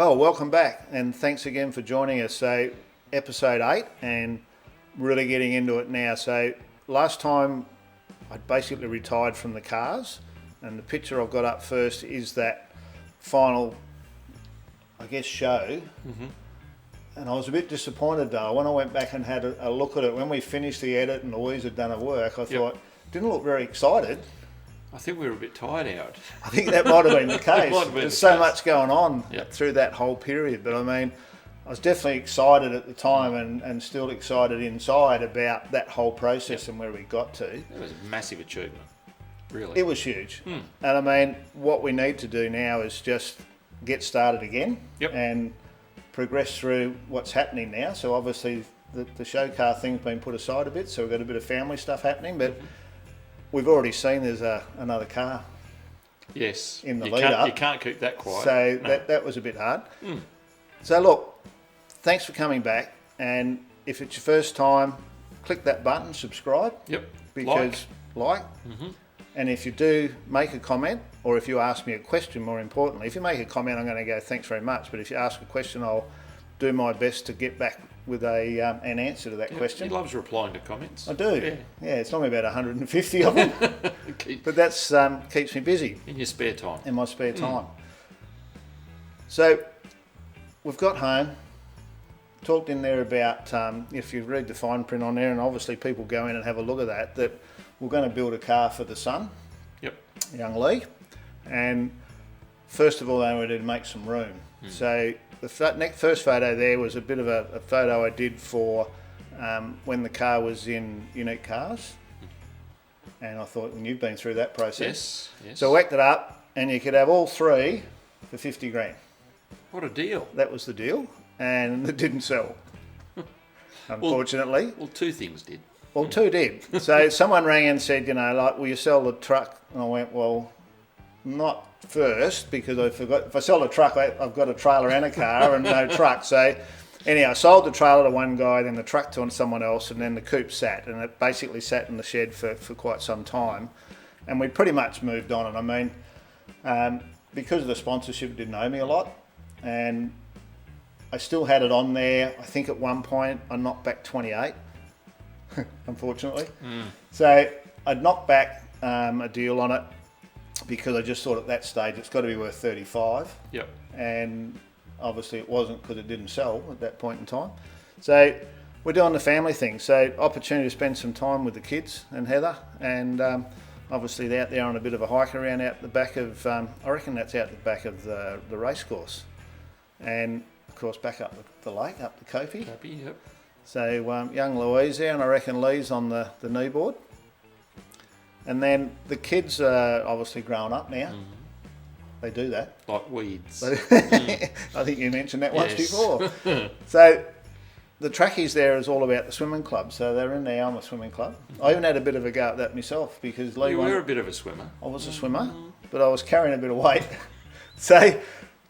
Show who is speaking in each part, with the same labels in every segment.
Speaker 1: Well, welcome back, and thanks again for joining us. So, episode 8, and really getting into it now. So, last time I'd basically retired from the cars, and the picture I've got up first is that final, I guess, show. Mm-hmm. And I was a bit disappointed though. When I went back and had a look at it, when we finished the edit and Louise had done her work, I thought, didn't look very excited.
Speaker 2: I think we were a bit tired out.
Speaker 1: I think that might have been the case. There's so much going on through that whole period. But I mean, I was definitely excited at the time and still excited inside about that whole process and where we got to.
Speaker 2: It was a massive achievement, really.
Speaker 1: It was huge. And I mean, what we need to do now is just get started again and progress through what's happening now. So obviously the show car thing's been put aside a bit, so we've got a bit of family stuff happening, but we've already seen there's another car in the lead up.
Speaker 2: You can't keep that quiet.
Speaker 1: So that was a bit hard. So look, thanks for coming back, and if it's your first time, click that button, subscribe. Because like. And if you do make a comment, or if you ask me a question, more importantly, if you make a comment, I'm going to go thanks very much. But if you ask a question, I'll do my best to get back with an answer to that question.
Speaker 2: He loves replying to comments.
Speaker 1: I do. Yeah, it's normally about 150 of them. But that's keeps me busy.
Speaker 2: In your spare time.
Speaker 1: In my spare time. So we've got home, talked in there about, if you read the fine print on there, and obviously people go in and have a look at that we're going to build a car for the son, young Leigh, and first of all they wanted to make some room. So the first photo there was a bit of a photo I did for when the car was in Unique Cars, and I thought, and you've been through that process.
Speaker 2: Yes.
Speaker 1: So I whacked it up, and you could have all three for 50 grand.
Speaker 2: What a deal.
Speaker 1: That was the deal, and it didn't sell, unfortunately.
Speaker 2: Well, two things did.
Speaker 1: Well, two did. So someone rang and said, will you sell the truck? And I went, well, not first, because I forgot. If I sell the truck, I've got a trailer and a car and no truck. So anyhow, I sold the trailer to one guy, then the truck to someone else, and then the coupe sat. And it basically sat in the shed for quite some time. And we pretty much moved on. And I mean, because of the sponsorship, it didn't owe me a lot. And I still had it on there. I think at one point I knocked back 28. Unfortunately. So I'd knocked back a deal on it because I just thought at that stage it's got to be worth 35. And obviously it wasn't, because it didn't sell at that point in time. So we're doing the family thing. So opportunity to spend some time with the kids and Heather, and obviously they're out there on a bit of a hike around out the back of, I reckon that's out the back of the race course. And of course back up the lake, up the Coupe. So young Louise there, and I reckon Leigh's on the kneeboard. And then the kids are obviously grown up now. They do that.
Speaker 2: Like weeds.
Speaker 1: I think you mentioned that once before. So the trackies there is all about the swimming club. So they're in the Alma Swimming Club. I even had a bit of a go at that myself, because Leigh...
Speaker 2: You were a bit of a swimmer.
Speaker 1: I was a swimmer, but I was carrying a bit of weight. So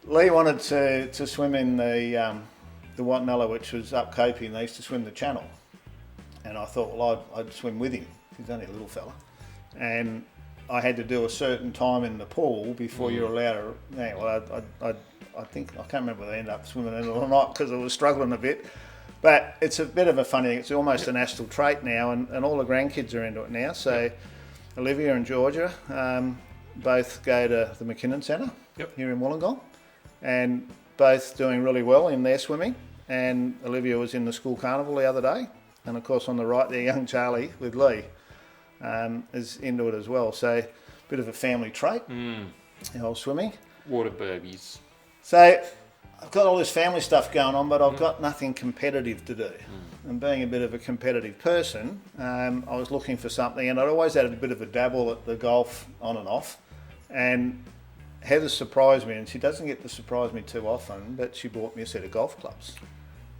Speaker 1: Leigh wanted to swim in the Wattanella, which was up Coupe, and they used to swim the channel. And I thought, well, I'd swim with him. He's only a little fella. And I had to do a certain time in the pool before you're allowed to... Yeah, well, I think, I can't remember whether I ended up swimming in it or not, because I was struggling a bit. But it's a bit of a funny thing. It's almost an Astill trait now, and all the grandkids are into it now. So Olivia and Georgia both go to the McKinnon Centre here in Wollongong, and both doing really well in their swimming. And Olivia was in the school carnival the other day, and of course on the right there, young Charlie with Leigh is into it as well. So a bit of a family trait, old swimming.
Speaker 2: Water babies.
Speaker 1: So I've got all this family stuff going on, but I've got nothing competitive to do. And being a bit of a competitive person, I was looking for something, and I'd always had a bit of a dabble at the golf on and off. And Heather surprised me, and she doesn't get to surprise me too often, but she bought me a set of golf clubs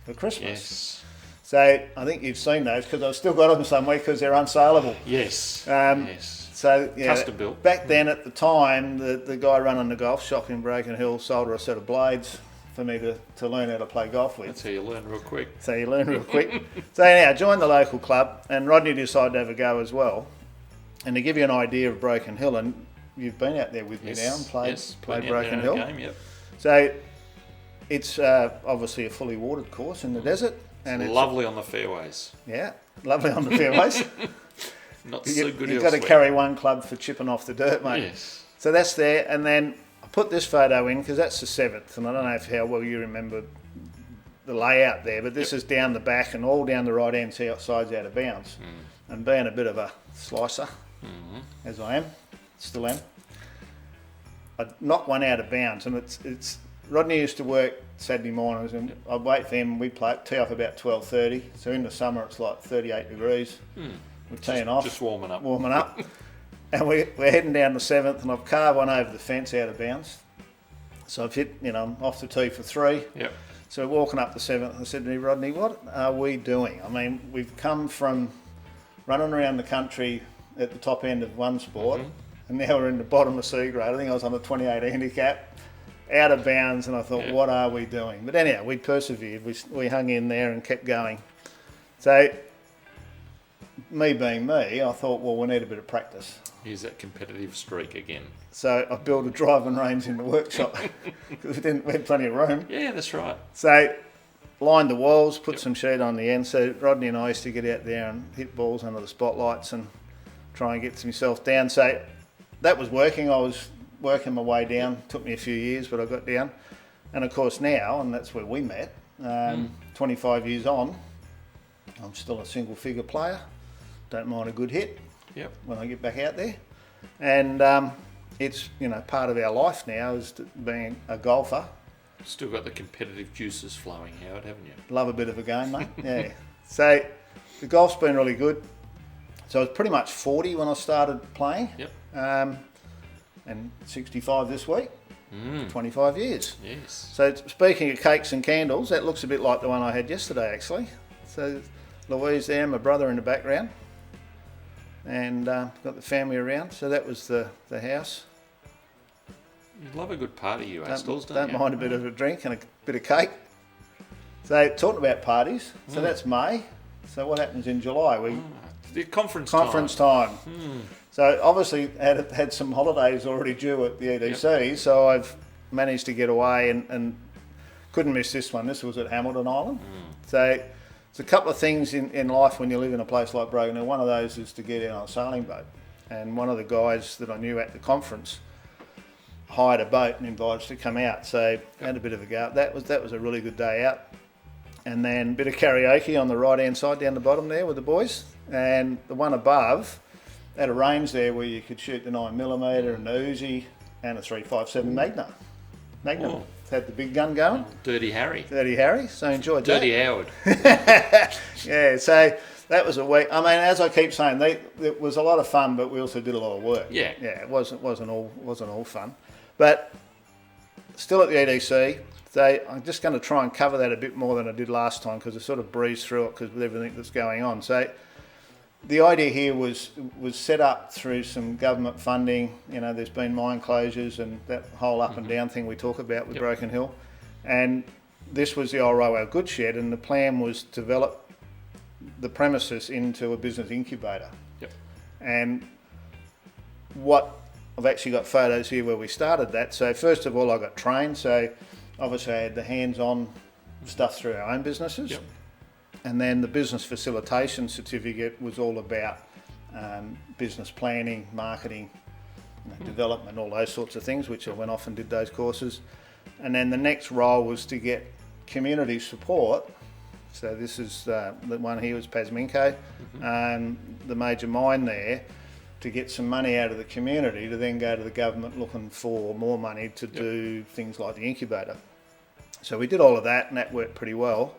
Speaker 1: for Christmas.
Speaker 2: Yes.
Speaker 1: So I think you've seen those, because I've still got them somewhere because they're unsaleable.
Speaker 2: Yes.
Speaker 1: So yeah,
Speaker 2: custom built.
Speaker 1: Back then at the time, the guy running the golf shop in Broken Hill sold her a set of blades for me to learn how to play golf with.
Speaker 2: That's how you learn real quick.
Speaker 1: So you learn real quick. So anyhow, I joined the local club, and Rodney decided to have a go as well. And to give you an idea of Broken Hill, and you've been out there with me now and played Broken Hill.
Speaker 2: Game,
Speaker 1: So It's obviously a fully watered course in the desert. And it's
Speaker 2: lovely on the fairways.
Speaker 1: Yeah, lovely on the fairways.
Speaker 2: Not so good
Speaker 1: You've got to
Speaker 2: elsewhere.
Speaker 1: carry one club for chipping off the dirt, mate.
Speaker 2: Yes.
Speaker 1: So that's there, and then I put this photo in because that's the 7th, and I don't know how well you remember the layout there, but this is down the back and all down the right-hand side's out of bounds. And being a bit of a slicer, as I am, still am, I knocked one out of bounds, and it's Rodney used to work Saturday mornings, and I'd wait for him. We tee off about 12:30. So in the summer it's like 38 degrees. We're teeing off,
Speaker 2: Just warming up.
Speaker 1: And we're heading down the 7th, and I've carved one over the fence out of bounds. So I've hit, I'm off the tee for 3.
Speaker 2: Yep.
Speaker 1: So walking up the 7th, I said to me, Rodney, what are we doing? I mean, we've come from running around the country at the top end of one sport, and now we're in the bottom of C grade. I think I was on a 28 handicap, out of bounds, and I thought, what are we doing? But anyhow, we persevered. We hung in there and kept going. So, me being me, I thought, well, we need a bit of practice.
Speaker 2: Here's that competitive streak again.
Speaker 1: So I built a driving range in the workshop because we had plenty of room.
Speaker 2: Yeah, that's right.
Speaker 1: So lined the walls, put some sheet on the end. So Rodney and I used to get out there and hit balls under the spotlights and try and get myself down. So that was working. I was working my way down. Took me a few years, but I got down. And of course now, and that's where we met, 25 years on, I'm still a single figure player. Don't mind a good hit.
Speaker 2: Yep.
Speaker 1: When I get back out there, and it's part of our life now is being a golfer.
Speaker 2: Still got the competitive juices flowing, Howard, haven't you?
Speaker 1: Love a bit of a game, mate. Yeah. So the golf's been really good. So I was pretty much 40 when I started playing.
Speaker 2: Yep.
Speaker 1: And 65 this week. 25 years.
Speaker 2: Yes.
Speaker 1: So speaking of cakes and candles, that looks a bit like the one I had yesterday, actually. So Louise there, my brother in the background. And got the family around, so that was the house.
Speaker 2: You love a good party, you Astills, don't you?
Speaker 1: Don't mind a bit of a drink and a bit of cake. So talking about parties, so that's May. So what happens in July?
Speaker 2: The conference
Speaker 1: time. So obviously had some holidays already due at the EDC, so I've managed to get away and couldn't miss this one. This was at Hamilton Island. So there's a couple of things in life when you live in a place like Broken Hill. One of those is to get out on a sailing boat. And one of the guys that I knew at the conference hired a boat and invited us to come out. So had a bit of a go. That was a really good day out. And then a bit of karaoke on the right-hand side down the bottom there with the boys. And the one above had a range there where you could shoot the 9mm and the Uzi and a 357 Magnum.
Speaker 2: Oh.
Speaker 1: Had the big gun going.
Speaker 2: Dirty Harry.
Speaker 1: So enjoyed
Speaker 2: Dirty
Speaker 1: that.
Speaker 2: Howard.
Speaker 1: Yeah, so that was a week. I mean, as I keep saying, it was a lot of fun, but we also did a lot of work.
Speaker 2: Yeah.
Speaker 1: It wasn't all fun, but still at the EDC. So I'm just going to try and cover that a bit more than I did last time because I sort of breezed through it because with everything that's going on. So the idea here was set up through some government funding. There's been mine closures and that whole up and down thing we talk about with Broken Hill. And this was the old Railway Goods Shed, and the plan was to develop the premises into a business incubator.
Speaker 2: Yep.
Speaker 1: And I've actually got photos here where we started that. So first of all, I got trained. So obviously I had the hands-on stuff through our own businesses.
Speaker 2: Yep.
Speaker 1: And then the business facilitation certificate was all about business planning, marketing, development, all those sorts of things, which I went off and did those courses. And then the next role was to get community support. So this is the one here was Pasminco, the major mine there, to get some money out of the community to then go to the government looking for more money to do things like the incubator. So we did all of that and that worked pretty well.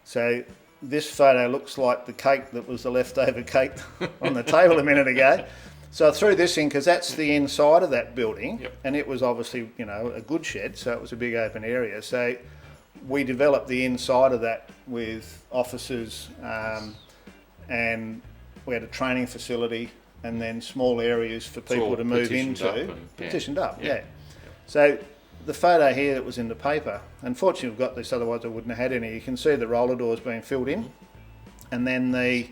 Speaker 1: So this photo looks like the cake that was the leftover cake on the table a minute ago. So I threw this in because that's the inside of that building, and it was obviously, a good shed, so it was a big open area. So we developed the inside of that with offices, and we had a training facility, and then small areas for people to move into. Petitioned up, yeah. So the photo here that was in the paper, unfortunately we've got this, otherwise I wouldn't have had any. You can see the roller doors being filled in, and then the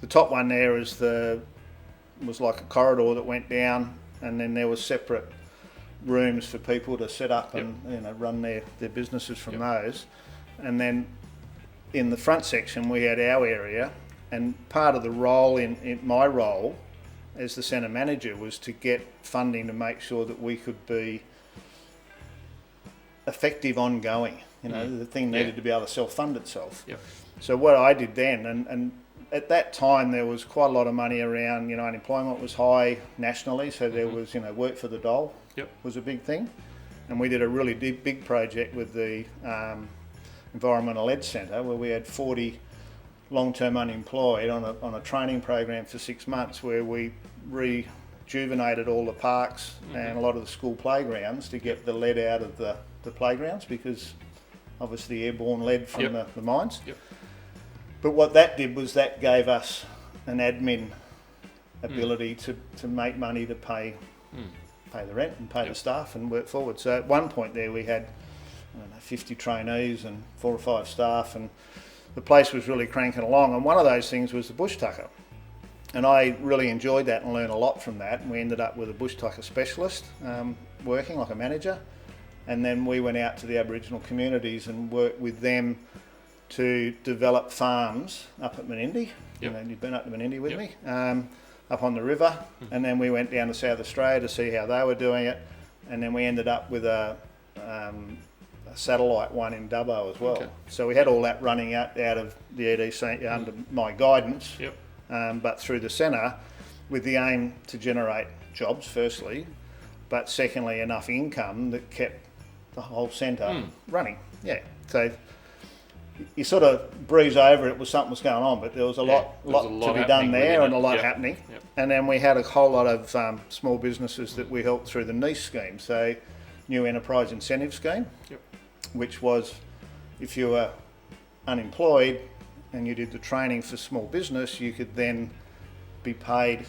Speaker 1: top one there was like a corridor that went down, and then there was separate rooms for people to set up and run their businesses from those. And then in the front section we had our area, and part of the role in my role as the centre manager was to get funding to make sure that we could be effective ongoing. The thing needed to be able to self-fund itself.
Speaker 2: Yep.
Speaker 1: So what I did then, and at that time there was quite a lot of money around, unemployment was high nationally, so there was, work for the dole was a big thing. And we did a really big project with the Environmental Ed Centre where we had 40 long-term unemployed on a training program for 6 months where we rejuvenated all the parks and a lot of the school playgrounds to get the lead out of the playgrounds, because obviously airborne lead from the mines. Yep. But what that did was that gave us an admin ability to make money to pay the rent and pay the staff and work forward. So at one point there we had 50 trainees and 4 or 5 staff, and the place was really cranking along. And one of those things was the bush tucker. And I really enjoyed that and learned a lot from that. And we ended up with a bush tucker specialist working like a manager. And then we went out to the Aboriginal communities and worked with them to develop farms up at Menindee. You've been up to Menindee with me, up on the river. And then we went down to South Australia to see how they were doing it. And then we ended up with a satellite one in Dubbo as well. Okay. So we had all that running out of the EDC under my guidance, but through the centre with the aim to generate jobs firstly, but secondly enough income that kept the whole centre running. So you sort of breeze over it, something was going on, but there was a lot to be done there and a lot happening. And then we had a whole lot of small businesses that we helped through the NEIS scheme, so New Enterprise Incentive Scheme, which was if you were unemployed and you did the training for small business, you could then be paid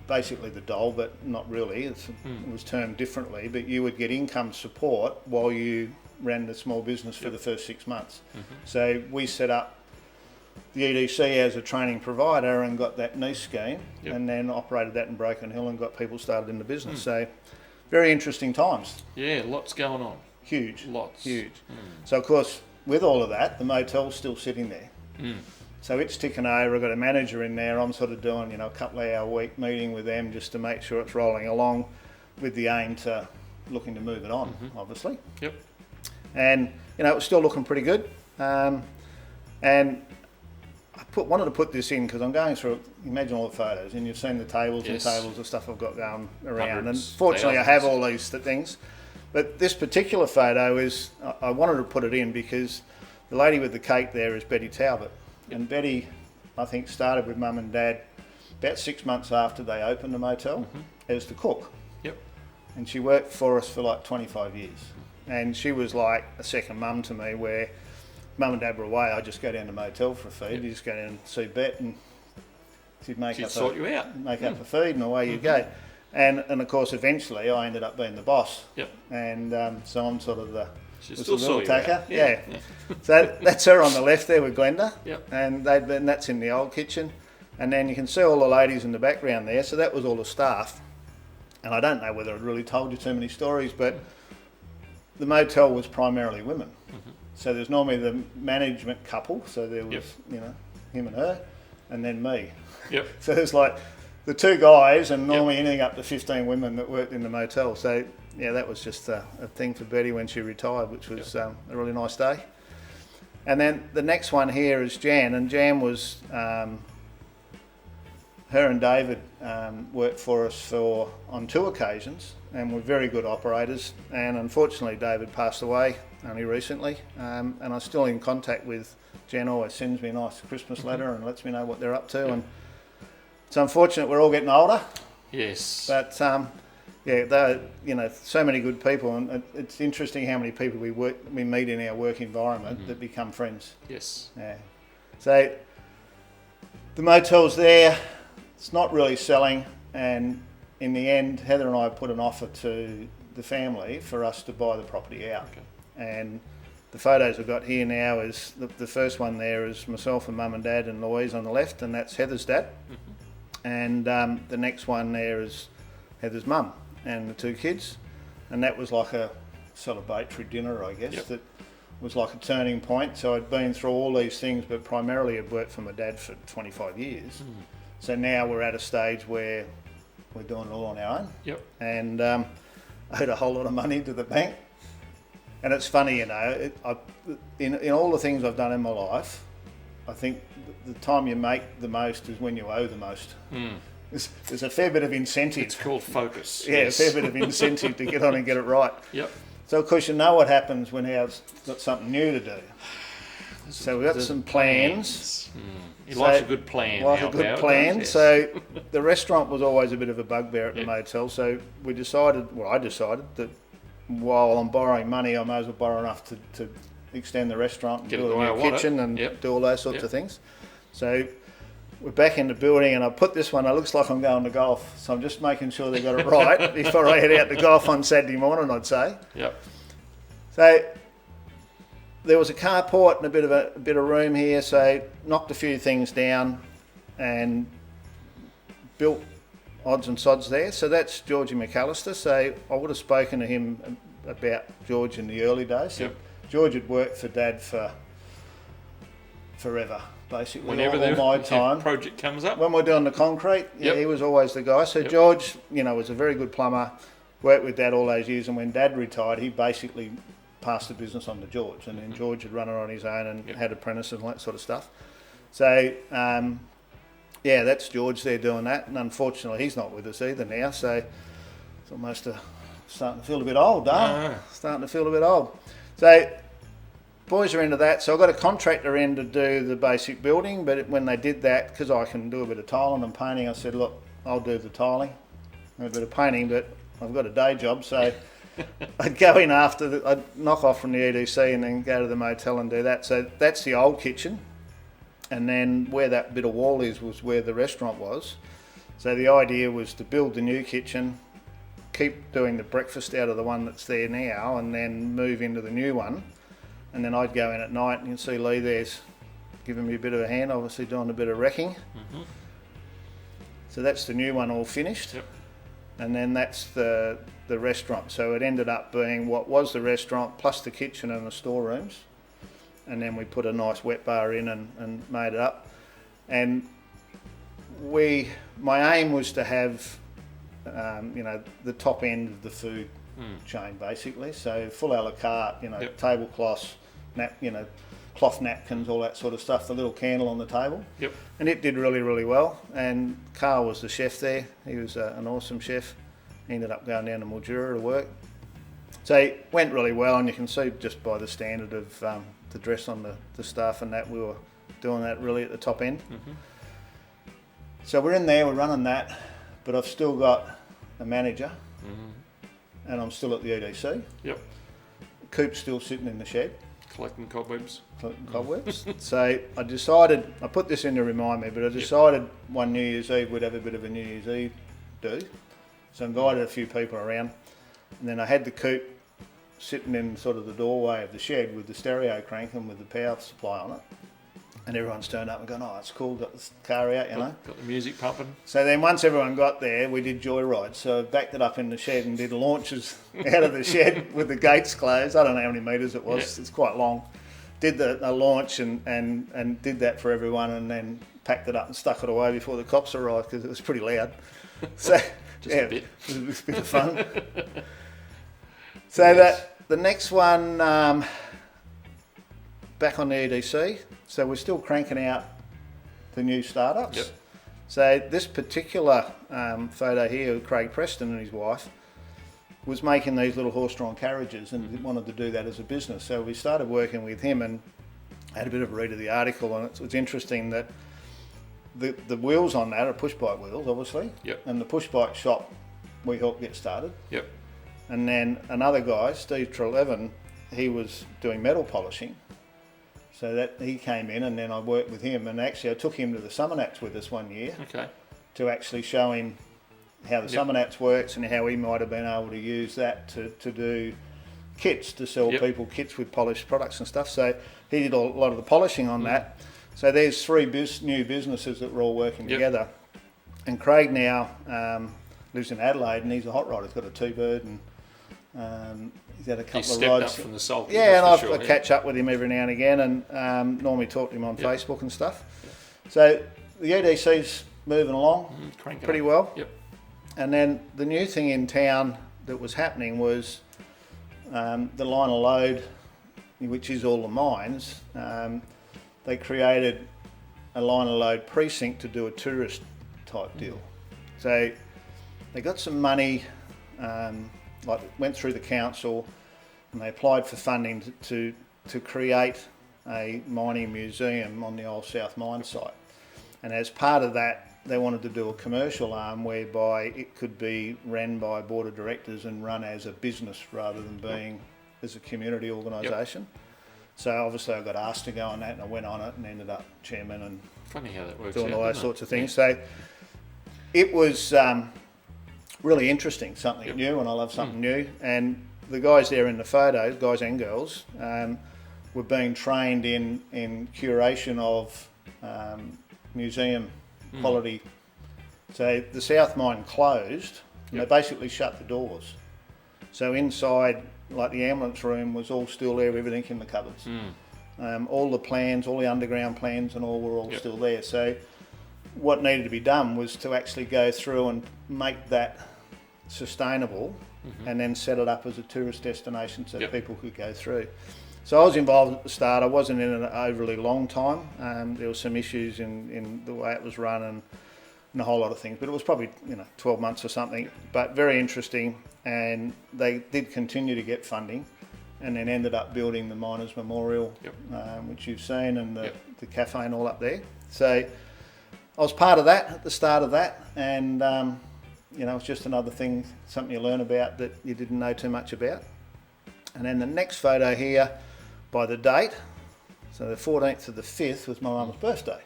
Speaker 1: basically the dole, but not really. It was termed differently, but you would get income support while you ran the small business for the first 6 months. So we set up the EDC as a training provider and got that NEIS scheme, and then operated that in Broken Hill and got people started in the business. So very interesting times.
Speaker 2: Yeah, lots going on.
Speaker 1: Huge.
Speaker 2: Lots.
Speaker 1: Huge. So of course, with all of that, the motel's still sitting there. So it's ticking over. I've got a manager in there. I'm sort of doing, a couple of hour week meeting with them just to make sure it's rolling along, with the aim to looking to move it on, obviously. And it was still looking pretty good. And I wanted to put this in because I'm going through. Imagine all the photos, and you've seen the tables and tables of stuff I've got going around.
Speaker 2: Hundreds,
Speaker 1: and fortunately,
Speaker 2: thousands.
Speaker 1: I have all these things. But this particular photo is, I wanted to put it in because the lady with the cake there is Betty Talbot. And Betty, I think, started with Mum and Dad about 6 months after they opened the motel as the cook. And she worked for us for like 25 years. And she was like a second mum to me, where Mum and Dad were away, I'd just go down to the motel for a feed. You just go down and see Bet, and she'd
Speaker 2: sort you out.
Speaker 1: Make up the feed, and away you go. And of course, eventually, I ended up being the boss. And so I'm sort of the little tacker. So that's her on the left there with Glenda. And that's in the old kitchen. And then you can see all the ladies in the background there. So that was all the staff. And I don't know whether I'd really told you too many stories, but the motel was primarily women. So there's normally the management couple. So there was, him and her, and then me. So there's like the 2 guys, and normally anything up to 15 women that worked in the motel. So that was just a thing for Betty when she retired, which was a really nice day. And then the next one here is Jan, and Jan was, her and David worked for us on 2 occasions, and were very good operators. And unfortunately, David passed away only recently, and I'm still in contact with Jan. Always sends me a nice Christmas letter and lets me know what they're up to. And it's unfortunate we're all getting older.
Speaker 2: Yes.
Speaker 1: But they're so many good people, and it's interesting how many people we meet in our work environment that become friends.
Speaker 2: Yes.
Speaker 1: So the motel's there. It's not really selling, and in the end, Heather and I put an offer to the family for us to buy the property out. And the photos I've got here now is the first one there is myself and Mum and Dad and Louise on the left, and that's Heather's dad. And the next one there is Heather's mum and the 2 kids. and that was like a celebratory dinner, I guess.
Speaker 2: Yep.
Speaker 1: That was like a turning point. So I'd been through all these things, but primarily I'd worked for my dad for 25 years. So now we're at a stage where we're doing it all on our own.
Speaker 2: Yep.
Speaker 1: And owed a whole lot of money to the bank. And it's funny, you know, in all the things I've done in my life, I think the time you make the most is when you owe the most. There's a fair bit of incentive.
Speaker 2: It's called focus.
Speaker 1: Yeah,
Speaker 2: yes.
Speaker 1: a fair bit of incentive to get on and get it right.
Speaker 2: Yep.
Speaker 1: So of course you know what happens when you've got something new to do. So we've got some plans.
Speaker 2: He likes a good plan.
Speaker 1: Like a good plan.
Speaker 2: Yes.
Speaker 1: So the restaurant was always a bit of a bugbear at the motel. So I decided that while I'm borrowing money, I may as well borrow enough to extend the restaurant and
Speaker 2: Get it
Speaker 1: build
Speaker 2: the way
Speaker 1: a
Speaker 2: I
Speaker 1: new
Speaker 2: want
Speaker 1: kitchen
Speaker 2: it.
Speaker 1: and
Speaker 2: Yep.
Speaker 1: do all those sorts
Speaker 2: Yep.
Speaker 1: of things. So we're back in the building, and I put this one. It looks like I'm going to golf, so I'm just making sure they got it right before I head out to golf on Saturday morning, I'd say.
Speaker 2: Yep.
Speaker 1: So there was a carport and a bit of room here, so knocked a few things down and built odds and sods there. So that's Georgie McAllister. So I would have spoken to him about George in the early days. So
Speaker 2: Yep.
Speaker 1: George had worked for Dad for forever, basically,
Speaker 2: Whenever
Speaker 1: all my
Speaker 2: the
Speaker 1: time.
Speaker 2: project comes up.
Speaker 1: When we're doing the concrete,
Speaker 2: Yep.
Speaker 1: he was always the guy. So
Speaker 2: Yep.
Speaker 1: George, was a very good plumber, worked with Dad all those years, and when Dad retired, he basically passed the business on to George, and then George had run it on his own and
Speaker 2: Yep.
Speaker 1: had apprentices and all that sort of stuff. So, that's George there doing that, and unfortunately he's not with us either now, so it's almost starting to feel a bit old, Starting to feel a bit old. So, boys are into that, so I got a contractor in to do the basic building, but when they did that, because I can do a bit of tiling and painting, I said, look, I'll do the tiling, a bit of painting, but I've got a day job, so I'd go in I'd knock off from the EDC and then go to the motel and do that. So that's the old kitchen, and then where that bit of wall was where the restaurant was. So the idea was to build the new kitchen, keep doing the breakfast out of the one that's there now, and then move into the new one. And then I'd go in at night, and you'd see Leigh there's giving me a bit of a hand, obviously doing a bit of wrecking. So that's the new one all finished.
Speaker 2: Yep.
Speaker 1: And then that's the restaurant. So it ended up being what was the restaurant plus the kitchen and the storerooms. And then we put a nice wet bar in and made it up. And my aim was to have, the top end of the food chain basically. So full a la carte,
Speaker 2: Yep.
Speaker 1: tablecloths, cloth napkins, all that sort of stuff, the little candle on the table.
Speaker 2: Yep.
Speaker 1: And it did really, really well. And Carl was the chef there. He was an awesome chef. He ended up going down to Mildura to work. So it went really well, and you can see just by the standard of the dress on the staff and that, we were doing that really at the top end. So we're in there, we're running that, but I've still got a manager, and I'm still at the EDC.
Speaker 2: Yep.
Speaker 1: Coupe's still sitting in the shed.
Speaker 2: Collecting cobwebs.
Speaker 1: Cobwebs. So I decided, I put this in to remind me, but I decided one New Year's Eve we'd have a bit of a New Year's Eve do. So I invited a few people around, and then I had the coupe sitting in sort of the doorway of the shed with the stereo cranking with the power supply on it. And everyone's turned up and gone, oh, it's cool, got the car out,
Speaker 2: Got the music pumping.
Speaker 1: So then once everyone got there, we did joyrides. So I backed it up in the shed and did launches out of the shed with the gates closed. I don't know how many metres it was. Yeah. It's quite long. Did a launch and did that for everyone, and then packed it up and stuck it away before the cops arrived because it was pretty loud. So
Speaker 2: Just a bit.
Speaker 1: It was a bit of fun. So that the next one, back on the EDC. So we're still cranking out the new startups.
Speaker 2: Yep.
Speaker 1: So this particular photo here of Craig Preston and his wife was making these little horse-drawn carriages and wanted to do that as a business. So we started working with him and had a bit of a read of the article, and it's interesting that the wheels on that are push-bike wheels, obviously.
Speaker 2: Yep.
Speaker 1: And the push-bike shop we helped get started.
Speaker 2: Yep.
Speaker 1: And then another guy, Steve Trelevan, he was doing metal polishing. So that he came in, and then I worked with him, and actually I took him to the Summer Nats with us one year.
Speaker 2: Okay.
Speaker 1: To actually show him how the Summer Nats works and how he might have been able to use that to do kits, to sell people kits with polished products and stuff. So he did a lot of the polishing on that. So there's three new businesses that were all working together. And Craig now lives in Adelaide, and he's a hot rod. He's got a T-Bird and He's had a
Speaker 2: He
Speaker 1: couple of
Speaker 2: stepped
Speaker 1: rides.
Speaker 2: up from the sulky.
Speaker 1: Yeah, and
Speaker 2: that's for
Speaker 1: I
Speaker 2: sure,
Speaker 1: catch up with him every now and again, and normally talk to him on
Speaker 2: Yep.
Speaker 1: Facebook and stuff. So the EDC's moving along
Speaker 2: Crank it
Speaker 1: pretty
Speaker 2: up.
Speaker 1: well.
Speaker 2: Yep.
Speaker 1: And then the new thing in town that was happening was the line of load, which is all the mines. They created a line of load precinct to do a tourist type deal. So they got some money, went through the council, and they applied for funding to create a mining museum on the old South Mine site. And as part of that, they wanted to do a commercial arm whereby it could be run by a board of directors and run as a business rather than being as a community organisation. So obviously I got asked to go on that, and I went on it and ended up chairman and
Speaker 2: Funny how that works
Speaker 1: doing
Speaker 2: out,
Speaker 1: all those
Speaker 2: doesn't
Speaker 1: sorts
Speaker 2: it?
Speaker 1: of things. So it was really interesting, something new, and I love something new. And the guys there in the photos, guys and girls, were being trained in curation of museum quality. So the South Mine closed, and they basically shut the doors. So inside, like the ambulance room was all still there, everything in the cupboards. All the plans, all the underground plans and all were all still there. So what needed to be done was to actually go through and make that sustainable and then set it up as a tourist destination so people could go through. So I was involved at the start. I wasn't in an overly long time. There were some issues in the way it was run and a whole lot of things, but it was probably 12 months or something, but very interesting. And they did continue to get funding, and then ended up building the Miners Memorial, which you've seen, and the cafe and all up there. So I was part of that at the start of that, and it's just another thing, something you learn about that you didn't know too much about. And then the next photo here, by the date, so the 14th of the 5th was my mum's birthday.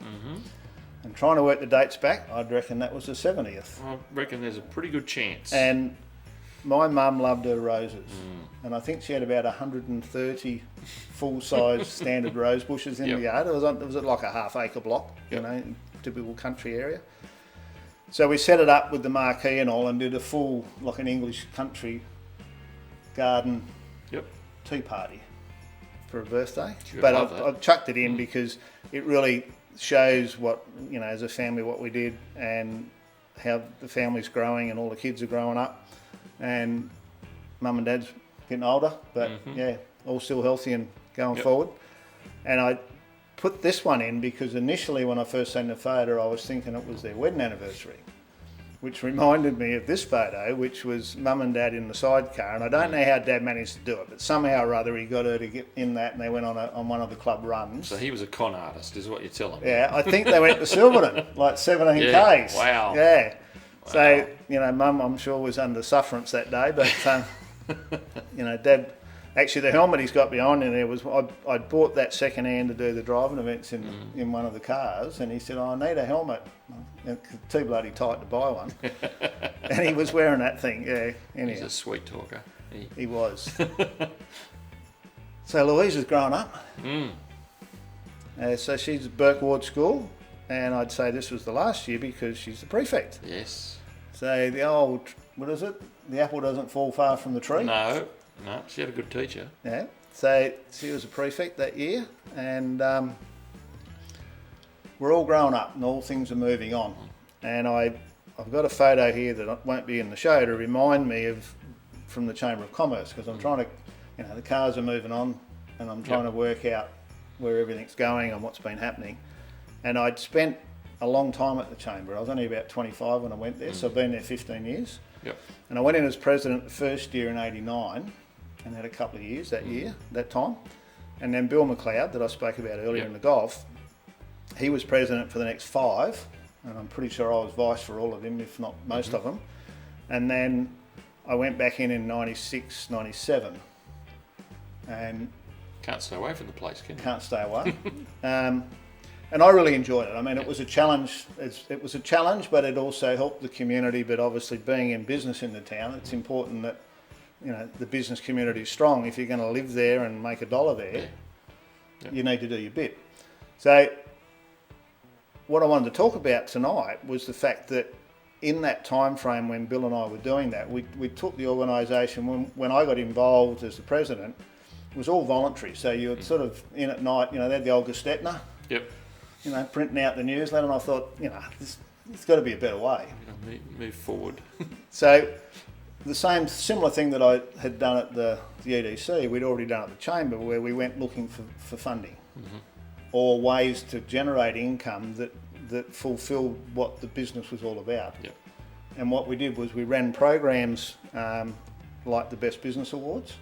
Speaker 1: And trying to work the dates back, I'd reckon that was the 70th.
Speaker 2: I reckon there's a pretty good chance.
Speaker 1: And my mum loved her roses, and I think she had about 130 full-size standard rose bushes in the yard. It was like a half-acre block, typical country area. So we set it up with the marquee and all, and did a full, like an English country garden tea party for a birthday. But I've chucked it in because it really shows what, as a family, what we did and how the family's growing and all the kids are growing up. And mum and dad's getting older, but all still healthy and going forward. And I put this one in because initially when I first seen the photo, I was thinking it was their wedding anniversary, which reminded me of this photo, which was mum and dad in the sidecar. And I don't know how dad managed to do it, but somehow or other he got her to get in that, and they went on one of the club runs.
Speaker 2: So he was a con artist, is what you're telling me.
Speaker 1: Yeah, I think they went to Silverton, like 17 Ks.
Speaker 2: Wow.
Speaker 1: Yeah. So, mum, I'm sure, was under sufferance that day, but, dad, actually the helmet he's got behind him there was, I bought that second hand to do the driving events in one of the cars, and he said, I need a helmet. Too bloody tight to buy one. And he was wearing that thing, anyhow.
Speaker 2: He's a sweet talker.
Speaker 1: He was. So Louise has grown up. So she's at Burke Ward School, and I'd say this was the last year because she's the prefect.
Speaker 2: Yes.
Speaker 1: So the old, what is it? The apple doesn't fall far from the tree.
Speaker 2: No, she had a good teacher.
Speaker 1: Yeah. So she was a prefect that year, and we're all grown up and all things are moving on. And I've got a photo here that won't be in the show to remind me of from the Chamber of Commerce, because I'm trying to, the cars are moving on, and I'm trying to work out where everything's going and what's been happening. And I'd spent a long time at the Chamber. I was only about 25 when I went there, so I've been there 15 years. And I went in as president the first year in '89 and had a couple of years that time. And then Bill McLeod, that I spoke about earlier in the golf, he was president for the next 5, and I'm pretty sure I was vice for all of them, if not most of them. And then I went back in '96, '97, and
Speaker 2: Can't stay away from the place, can you?
Speaker 1: can't stay away. And I really enjoyed it. I mean, it was a challenge. It was a challenge, but it also helped the community. But obviously, being in business in the town, it's important that the business community is strong. If you're going to live there and make a dollar there, you need to do your bit. So, what I wanted to talk about tonight was the fact that in that time frame when Bill and I were doing that, we took the organisation, when I got involved as the president, it was all voluntary. So you were sort of in at night, they had the old Gestetner,
Speaker 2: Yep.
Speaker 1: Printing out the newsletter, and I thought, there's got to be a better way.
Speaker 2: Move forward.
Speaker 1: So the similar thing that I had done at the EDC, we'd already done at the Chamber, where we went looking for funding or ways to generate income that fulfilled what the business was all about.
Speaker 2: Yep.
Speaker 1: And what we did was we ran programs like the Best Business Awards,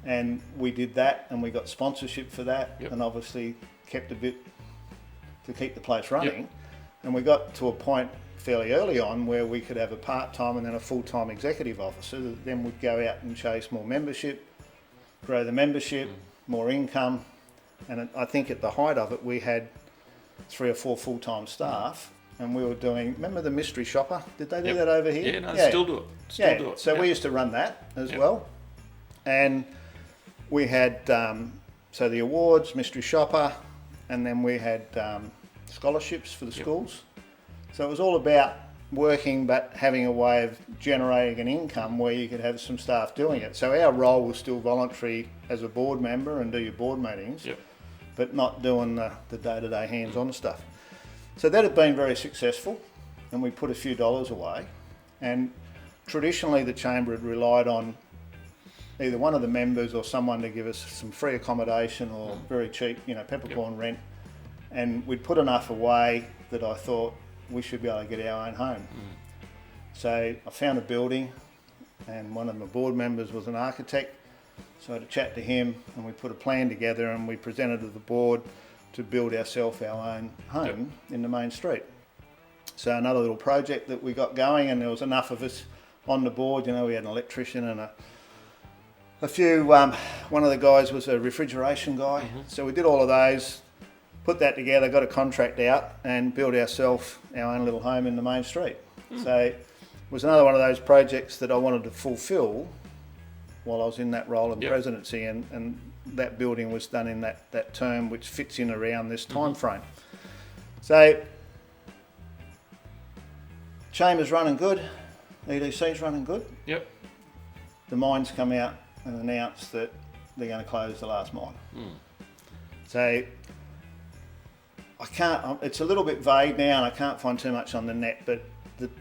Speaker 1: and we did that, and we got sponsorship for that, and obviously kept a bit to keep the place running.
Speaker 2: Yep.
Speaker 1: And we got to a point fairly early on where we could have a part-time and then a full-time executive officer that then would go out and chase more membership, grow the membership, more income. And I think at the height of it, we had 3 or 4 full-time staff, and we were doing, remember the mystery shopper? Did they do that over here?
Speaker 2: Yeah, no, still do it. Still do it.
Speaker 1: So we used to run that as well. And we had, so the awards, mystery shopper, and then we had scholarships for the schools. So it was all about working but having a way of generating an income where you could have some staff doing it. So our role was still voluntary as a board member and do your board meetings, but not doing the day-to-day hands-on stuff. So that had been very successful, and we put a few dollars away. And traditionally the Chamber had relied on either one of the members or someone to give us some free accommodation or very cheap, peppercorn rent. And we'd put enough away that I thought we should be able to get our own home. So I found a building, and one of my board members was an architect. So I had a chat to him, and we put a plan together, and we presented to the board to build ourselves our own home in the main street. So another little project that we got going, and there was enough of us on the board. We had an electrician and a few, one of the guys was a refrigeration guy. So we did all of those, put that together, got a contract out, and built ourselves our own little home in the main street. So it was another one of those projects that I wanted to fulfil while I was in that role in presidency, and that building was done in that term, which fits in around this time frame. So Chamber's running good, EDC's running good.
Speaker 2: Yep.
Speaker 1: The mines come out and announce that they're going to close the last mine. So I can't, it's a little bit vague now, and I can't find too much on the net, but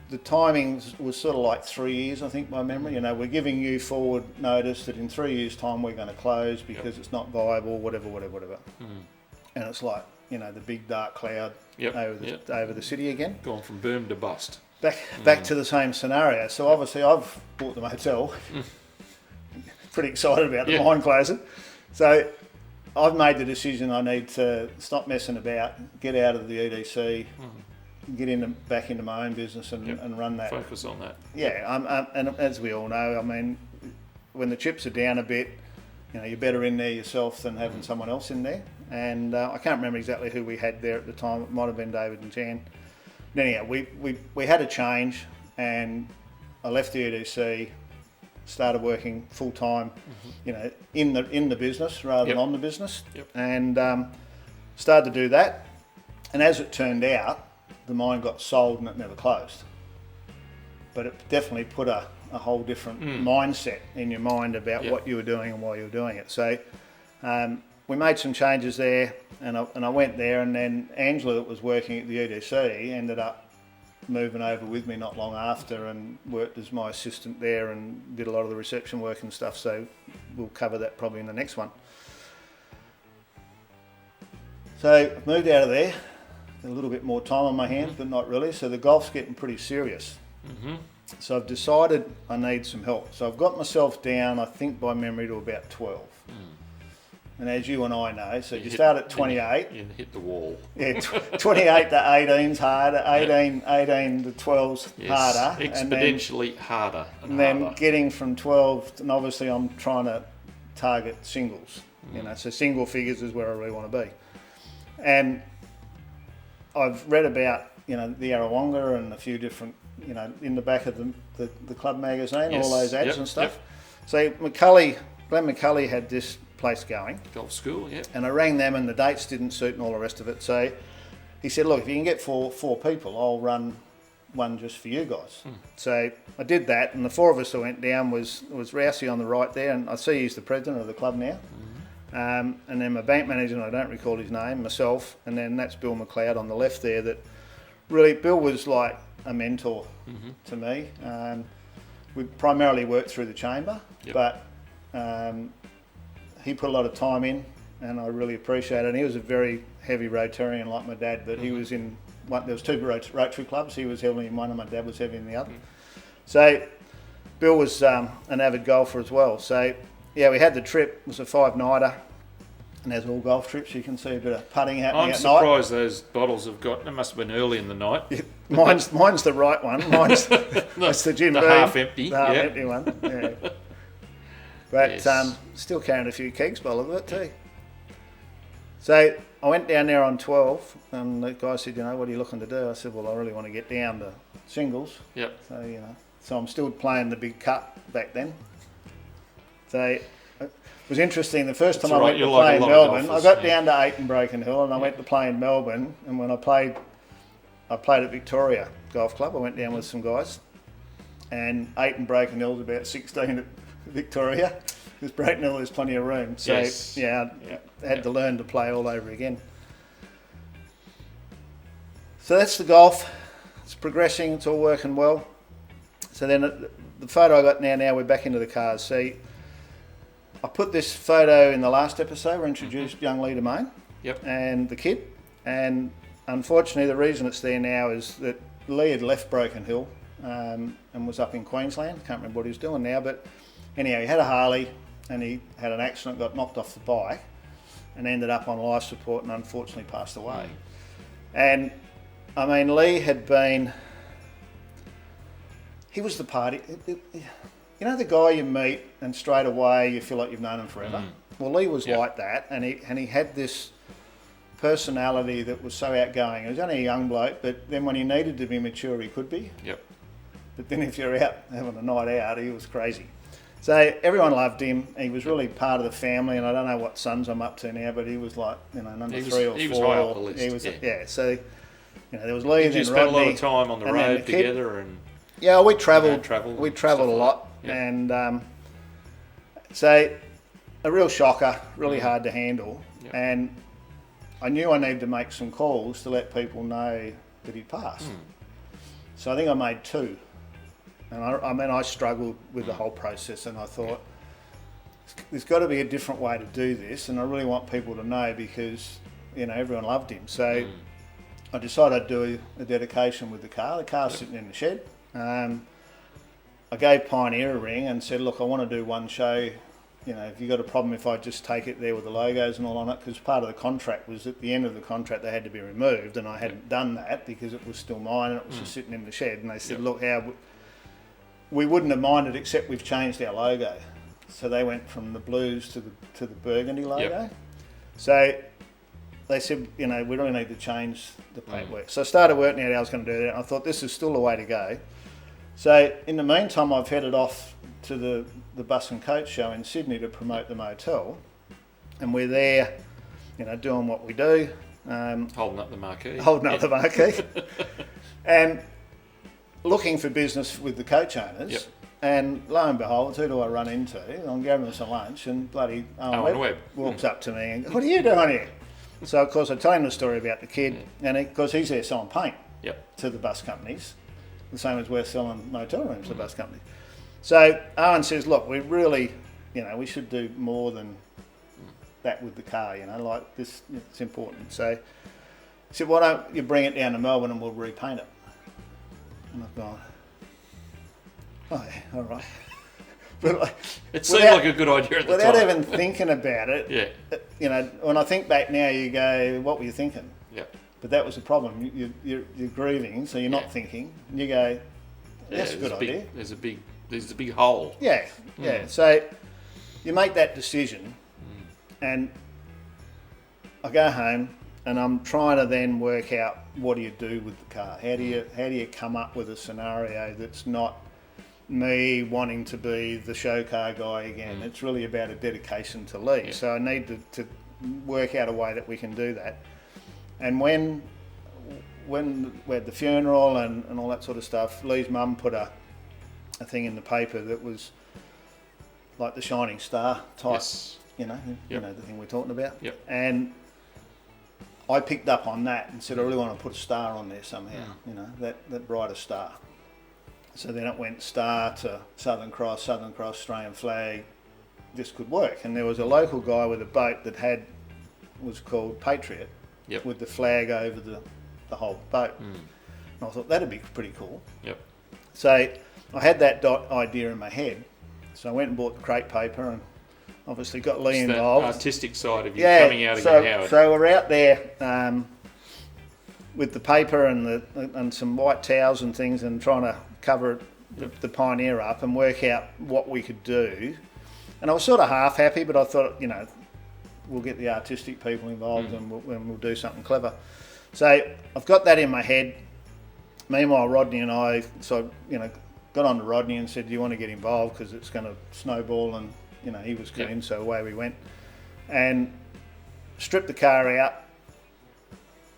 Speaker 1: the timing was sort of like 3 years, I think, by memory. We're giving you forward notice that in 3 years' time we're going to close because it's not viable, whatever. And it's like, the big dark cloud over the city again.
Speaker 2: Gone from boom to bust.
Speaker 1: Back to the same scenario. So obviously I've bought the motel. Pretty excited about the mine closing. So I've made the decision I need to stop messing about, get out of the EDC, get back into my own business and run that.
Speaker 2: Focus on that.
Speaker 1: Yeah, and as we all know, when the chips are down a bit, you're better in there yourself than having someone else in there. And I can't remember exactly who we had there at the time. It might have been David and Jan. But anyhow, we had a change, and I left the EDC, started working full time, in the business rather than on the business, and started to do that. And as it turned out, the mine got sold and it never closed. But it definitely put a whole different mindset in your mind about what you were doing and why you were doing it. So we made some changes there, and I went there, and then Angela, that was working at the EDC, ended up moving over with me not long after and worked as my assistant there and did a lot of the reception work and stuff. So we'll cover that probably in the next one. So moved out of there, a little bit more time on my hands, but not really. So the golf's getting pretty serious. So I've decided I need some help. So I've got myself down, I think by memory, to about 12. And as you and I know, so you start at 28.
Speaker 2: You hit the wall.
Speaker 1: Yeah, 28 to 18's harder, 18 to 12's harder.
Speaker 2: Exponentially harder
Speaker 1: and then getting from 12, and obviously I'm trying to target singles. So single figures is where I really want to be. And I've read about, the Arawonga and a few different, in the back of the club magazine, all those ads and stuff. So Glenn McCulley had this place going.
Speaker 2: Golf school,
Speaker 1: And I rang them, and the dates didn't suit and all the rest of it. So he said, look, if you can get four people, I'll run one just for you guys. So I did that, and the four of us that went down was Rousey on the right there, and I see he's the president of the club now. And then my bank manager, and I don't recall his name, myself, and then that's Bill McLeod on the left there. That really, Bill was like a mentor to me. We primarily worked through the chamber, but he put a lot of time in, and I really appreciate it. And he was a very heavy Rotarian like my dad, but he was in one, there was two Rotary clubs. He was heavily in one and my dad was heavy in the other. So Bill was an avid golfer as well. So yeah, we had the trip. It was a 5-nighter, and as all golf trips, you can see a bit of putting happening at night.
Speaker 2: I'm surprised those bottles have got, it must have been early in the night.
Speaker 1: Yeah, mine's the right one. That's the Jim Beam.
Speaker 2: The half empty.
Speaker 1: The half empty one, yeah. But still carrying a few kegs by the look of it too. So I went down there on 12, and the guy said, what are you looking to do? I said, well, I really want to get down to singles.
Speaker 2: Yep.
Speaker 1: So, so I'm still playing the big cut back then. So it was interesting. The first time I went to play in Melbourne, I got down to 8 in Broken Hill, and I went to play in Melbourne. And when I played at Victoria Golf Club. I went down with some guys, and 8 in Broken Hill is about 16 at Victoria. Because Broken Hill, there's plenty of room. So I had to learn to play all over again. So that's the golf. It's progressing. It's all working well. So then the photo I got now we're back into the cars. See, I put this photo in the last episode. We introduced young Leigh Demain and the kid. And unfortunately, the reason it's there now is that Leigh had left Broken Hill and was up in Queensland. Can't remember what he was doing now. But anyhow, he had a Harley and he had an accident, got knocked off the bike and ended up on life support and unfortunately passed away. And I mean, Leigh had been, he was the party. The guy you meet and straight away you feel like you've known him forever. Well, Leigh was like that, and he had this personality that was so outgoing. He was only a young bloke, but then when he needed to be mature, he could be. But then if you're out having a night out, he was crazy. So everyone loved him. He was really part of the family, and I don't know what sons I'm up to now, but he was like, number 3 or 4.
Speaker 2: He was high up the list.
Speaker 1: He was, so there was Leigh.
Speaker 2: Did you spend a lot of time on the road together? And
Speaker 1: yeah, we travelled. We travelled a lot, and so a real shocker, really hard to handle, and I knew I needed to make some calls to let people know that he'd passed. So I think I made 2. And I struggled with the whole process, and I thought, there's got to be a different way to do this, and I really want people to know because, everyone loved him. So I decided I'd do a dedication with the car. The car's sitting in the shed. I gave Pioneer a ring and said, look, I want to do one show. If you've got a problem if I just take it there with the logos and all on it, because part of the contract was at the end of the contract they had to be removed, and I hadn't done that because it was still mine and it was just sitting in the shed. And they said, look, we wouldn't have minded except we've changed our logo. So they went from the blues to the burgundy logo. So they said, we really need to change the paintwork. So I started working out how I was going to do that. And I thought this is still the way to go. So in the meantime, I've headed off to the bus and coach show in Sydney to promote the motel. And we're there, doing what we do.
Speaker 2: Holding up the marquee.
Speaker 1: And looking for business with the coach owners, and lo and behold, who do I run into? I'm going them some lunch, and bloody Owen Webb walks up to me and goes, what are you doing here? So of course I tell him the story about the kid, and because he's there selling paint to the bus companies, the same as we're selling motel rooms to the bus companies. So Owen says, look, we really, we should do more than that with the car, like this, it's important. So he said, why don't you bring it down to Melbourne and we'll repaint it? And I've gone, oh yeah, all right. But
Speaker 2: it seemed like a good idea at the time.
Speaker 1: Without even thinking about it, when I think back now, you go, what were you thinking? But that was the problem. You're grieving, so you're not thinking. And you go, that's a good idea.
Speaker 2: There's a big hole.
Speaker 1: Yeah. So you make that decision, and I go home, and I'm trying to then work out what do you do with the car? How do you come up with a scenario that's not me wanting to be the show car guy again? It's really about a dedication to Leigh. So I need to work out a way that we can do that. And when when we had the funeral and all that sort of stuff, Leigh's mum put a thing in the paper that was like the Shining Star type,
Speaker 2: Yes.
Speaker 1: you know the thing we're talking about.
Speaker 2: Yep.
Speaker 1: And I picked up on that and said, I really want to put a star on there somehow, that brighter star. So then it went star to Southern Cross, Australian flag. This could work. And there was a local guy with a boat that was called Patriot, with the flag over the whole boat. And I thought that'd be pretty cool.
Speaker 2: Yep.
Speaker 1: So I had that idea in my head. So I went and bought the crepe paper and obviously got Leigh
Speaker 2: It's
Speaker 1: involved.
Speaker 2: That artistic side of you coming out again, Howard.
Speaker 1: So we're out there with the paper and some white towels and things and trying to cover the Pioneer up and work out what we could do. And I was sort of half happy, but I thought, we'll get the artistic people involved and we'll do something clever. So I've got that in my head. Meanwhile, Rodney and I, got on to Rodney and said, do you want to get involved because it's going to snowball? And, he was keen, so away we went. And stripped the car out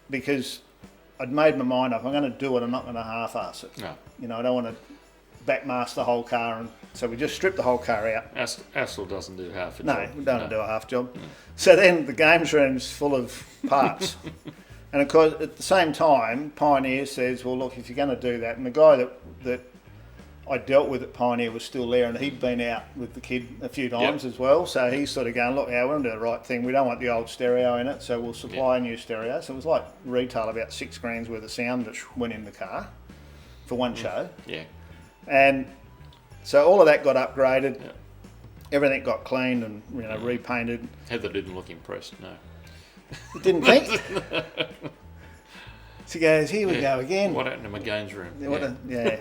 Speaker 1: because I'd made my mind up. I'm going to do it, I'm not going to half-ass it.
Speaker 2: No.
Speaker 1: I don't want to backmask the whole car, and so we just stripped the whole car out.
Speaker 2: Astill doesn't do half a
Speaker 1: No,
Speaker 2: job.
Speaker 1: we don't do a half job. So then the games room's full of parts. And of course, at the same time, Pioneer says, well, look, if you're going to do that, and the guy that I dealt with at Pioneer was still there, and he'd been out with the kid a few times as well, so he's sort of going, look, we want to do the right thing. We don't want the old stereo in it, so we'll supply a new stereo. So it was like retail about $6,000 worth of sound that went in the car for one show.
Speaker 2: Yeah.
Speaker 1: And so all of that got upgraded. Yeah. Everything got cleaned and repainted.
Speaker 2: Heather didn't look impressed, no.
Speaker 1: Didn't think. She goes, here we go again.
Speaker 2: What happened to my games room?
Speaker 1: Yeah.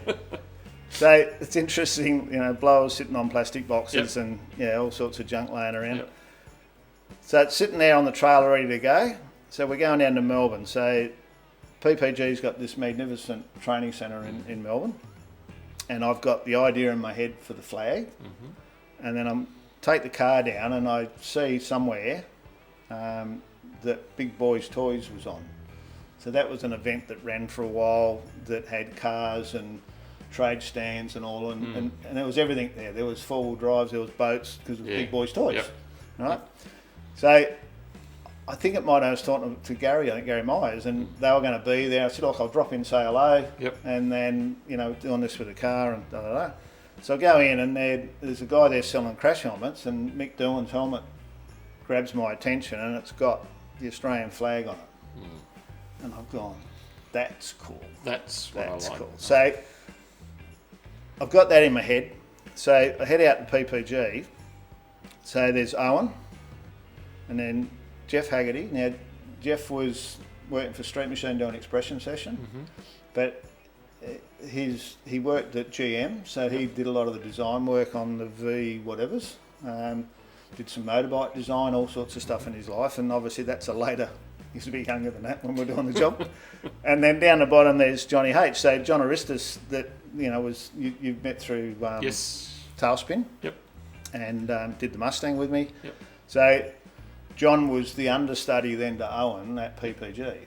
Speaker 1: So it's interesting, blowers sitting on plastic boxes and all sorts of junk laying around. Yep. So it's sitting there on the trailer ready to go. So we're going down to Melbourne. So PPG's got this magnificent training centre in Melbourne. And I've got the idea in my head for the flag. And then I take the car down and I see somewhere that Big Boys Toys was on. So that was an event that ran for a while that had cars and trade stands and all, and there was everything there. There was four-wheel drives, there was boats, because it was Big Boys Toys, right? So I think it might have, I was talking to Gary, I think Gary Myers, and they were going to be there. I said, look, I'll drop in, say hello, and then, doing this with the car and da-da-da. So I go in and there's a guy there selling crash helmets, and Mick Doohan's helmet grabs my attention, and it's got the Australian flag on it. And I've gone, that's cool.
Speaker 2: That's what I like.
Speaker 1: Cool. So I've got that in my head. So I head out to PPG. So there's Owen and then Jeff Haggerty. Now, Jeff was working for Street Machine doing expression session, but he worked at GM, so he did a lot of the design work on the V whatevers. Did some motorbike design, all sorts of stuff in his life, and obviously that's a later. He used to be younger than that when we were doing the job. And then down the bottom there's Johnny H. So John Aristis, that was you've met through Tailspin.
Speaker 2: Yep.
Speaker 1: And did the Mustang with me.
Speaker 2: Yep.
Speaker 1: So John was the understudy then to Owen at PPG.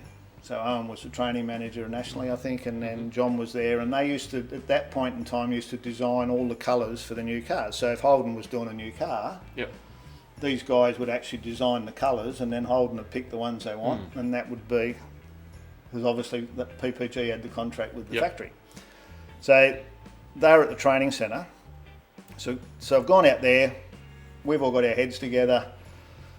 Speaker 1: So Owen was the training manager nationally, I think, and then John was there, and they used to, at that point in time, used to design all the colours for the new cars. So if Holden was doing a new car, these guys would actually design the colours, and then Holden would pick the ones they want, and that would be, because obviously the PPG had the contract with the factory. So they were at the training centre. So I've gone out there, we've all got our heads together.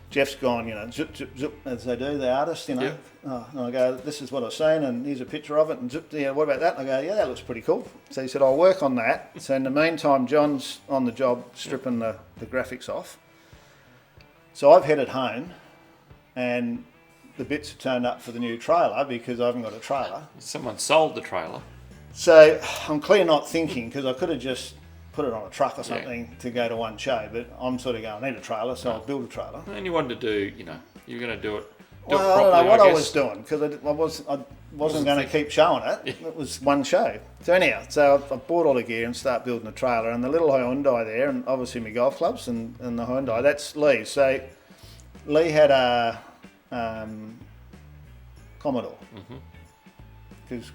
Speaker 1: Jeff's gone, zip, zip, zip, as they do, the artists, and I go, this is what I've seen, and here's a picture of it, and zip, what about that? And I go, yeah, that looks pretty cool. So he said, I'll work on that. So in the meantime, John's on the job stripping the graphics off. So I've headed home, and the bits have turned up for the new trailer because I haven't got a trailer.
Speaker 2: Someone sold the trailer.
Speaker 1: So I'm clearly not thinking, because I could have just put it on a truck or something to go to one show, but I'm sort of going, I need a trailer, so I'll build a trailer.
Speaker 2: And you wanted to do, you're going to do it.
Speaker 1: Well, I don't know what I was doing, because I wasn't going to keep showing it. It was one show. So anyhow, so I bought all the gear and start building a trailer, and the little Hyundai there, and obviously my golf clubs and the Hyundai, that's Leigh. So Leigh had a Commodore. because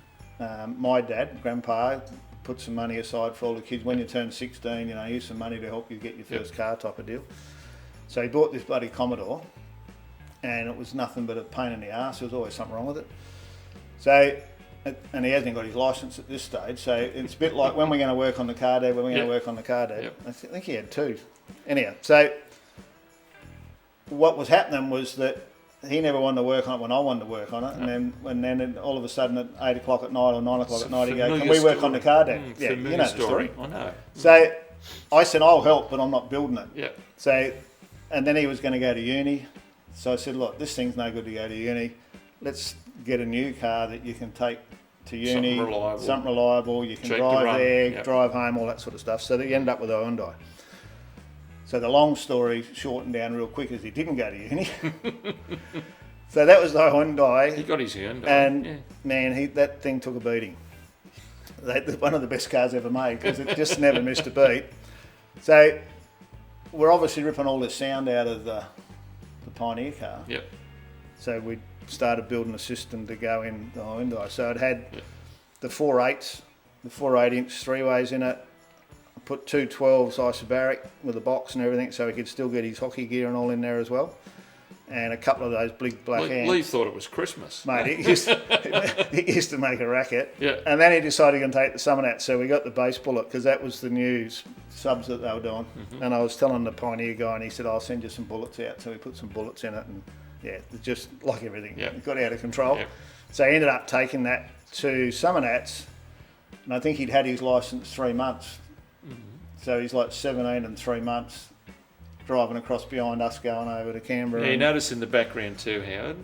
Speaker 1: my dad, Grandpa, put some money aside for all the kids. When you turn 16, here's some money to help you get your first car type of deal. So he bought this bloody Commodore, and it was nothing but a pain in the arse. There was always something wrong with it. So, and he hasn't got his licence at this stage, so it's a bit like when we're going to work on the car, Dad, when we're going to work on the car, Dad. I think he had 2. Anyhow, so what was happening was that he never wanted to work on it when I wanted to work on it, and then all of a sudden at 8 o'clock at night or 9 o'clock at night, he goes, "Can we work on the car, Dad?"
Speaker 2: Yeah, you know the story. I know.
Speaker 1: So I said, "I'll help, but I'm not building it."
Speaker 2: Yeah.
Speaker 1: So, and then he was going to go to uni, so I said, "Look, this thing's no good to go to uni. Let's get a new car that you can take to uni, something reliable. You can drive there, drive home, all that sort of stuff." So that you end up with a Hyundai. So the long story shortened down real quick is he didn't go to uni. So that was the Hyundai.
Speaker 2: He got his Hyundai.
Speaker 1: And man, that thing took a beating. One of the best cars ever made because it just never missed a beat. So we're obviously ripping all the sound out of the Pioneer car.
Speaker 2: Yep.
Speaker 1: So we started building a system to go in the Hyundai. So it had the 4.8s, the 4.8-inch 3-ways in it. Put 2 12s isobaric with a box and everything, so he could still get his hockey gear and all in there as well. And a couple of those big black hands.
Speaker 2: Leigh thought it was Christmas.
Speaker 1: Mate, he used to make a racket.
Speaker 2: Yeah.
Speaker 1: And then he decided he was going to take the Summonat, so we got the base bullet because that was the new subs that they were doing. Mm-hmm. And I was telling the Pioneer guy, and he said, "I'll send you some bullets out." So we put some bullets in it, and just like everything, it got out of control. Yep. So he ended up taking that to Summonats, and I think he'd had his licence 3 months. Mm-hmm. So he's like 17 and 3 months driving across behind us going over to Canberra.
Speaker 2: Yeah, you notice in the background too, Howard.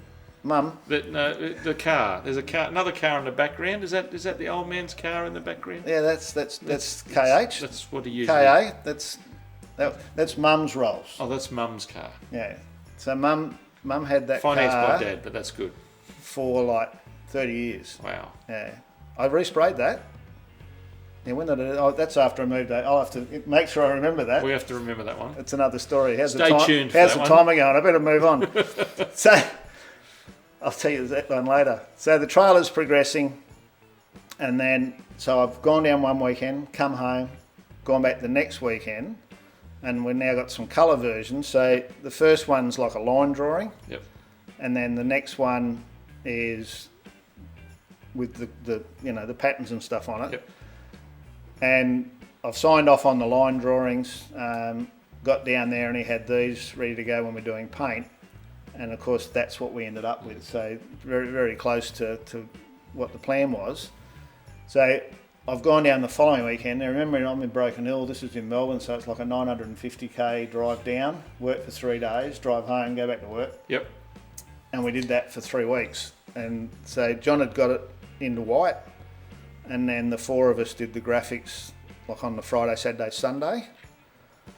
Speaker 1: Mum?
Speaker 2: The car. There's another car in the background. Is that the old man's car in the background?
Speaker 1: Yeah, that's KH.
Speaker 2: That's what he uses.
Speaker 1: KA. That's Mum's Rolls.
Speaker 2: Oh, that's Mum's car.
Speaker 1: Yeah. So Mum had that
Speaker 2: financed
Speaker 1: car
Speaker 2: by Dad, but that's good.
Speaker 1: For like 30 years.
Speaker 2: Wow.
Speaker 1: Yeah. I resprayed that. Yeah, when did I do it? That's after I moved out. I'll have to make sure I remember that.
Speaker 2: We have to remember that one.
Speaker 1: It's another story.
Speaker 2: Stay tuned for
Speaker 1: how's
Speaker 2: that
Speaker 1: the
Speaker 2: one.
Speaker 1: timer going? I better move on. So, I'll tell you that one later. So the trailer's progressing, and then so I've gone down one weekend, come home, gone back the next weekend, and we've now got some colour versions. So the first one's like a line drawing.
Speaker 2: Yep.
Speaker 1: And then the next one is with the patterns and stuff on it.
Speaker 2: Yep.
Speaker 1: And I've signed off on the line drawings, got down there and he had these ready to go when we're doing paint. And of course that's what we ended up with. So very, very close to what the plan was. So I've gone down the following weekend. Now remember I'm in Broken Hill, this is in Melbourne, so it's like a 950k drive down, work for 3 days, drive home, go back to work.
Speaker 2: Yep.
Speaker 1: And we did that for 3 weeks. And so John had got it into white. And then the 4 of us did the graphics like on the Friday, Saturday, Sunday.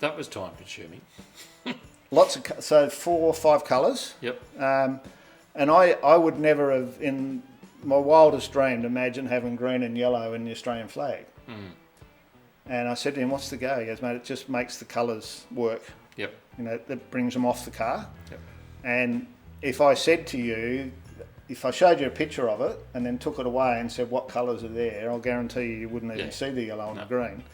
Speaker 2: That was time consuming.
Speaker 1: So 4 or 5 colours.
Speaker 2: Yep.
Speaker 1: And I would never have, in my wildest dream, imagined having green and yellow in the Australian flag. Mm. And I said to him, "What's the go?" He goes, "Mate, it just makes the colours work.
Speaker 2: Yep.
Speaker 1: That brings them off the car."
Speaker 2: Yep.
Speaker 1: And if I said to you, if I showed you a picture of it and then took it away and said what colours are there, I'll guarantee you wouldn't even see the yellow and the green.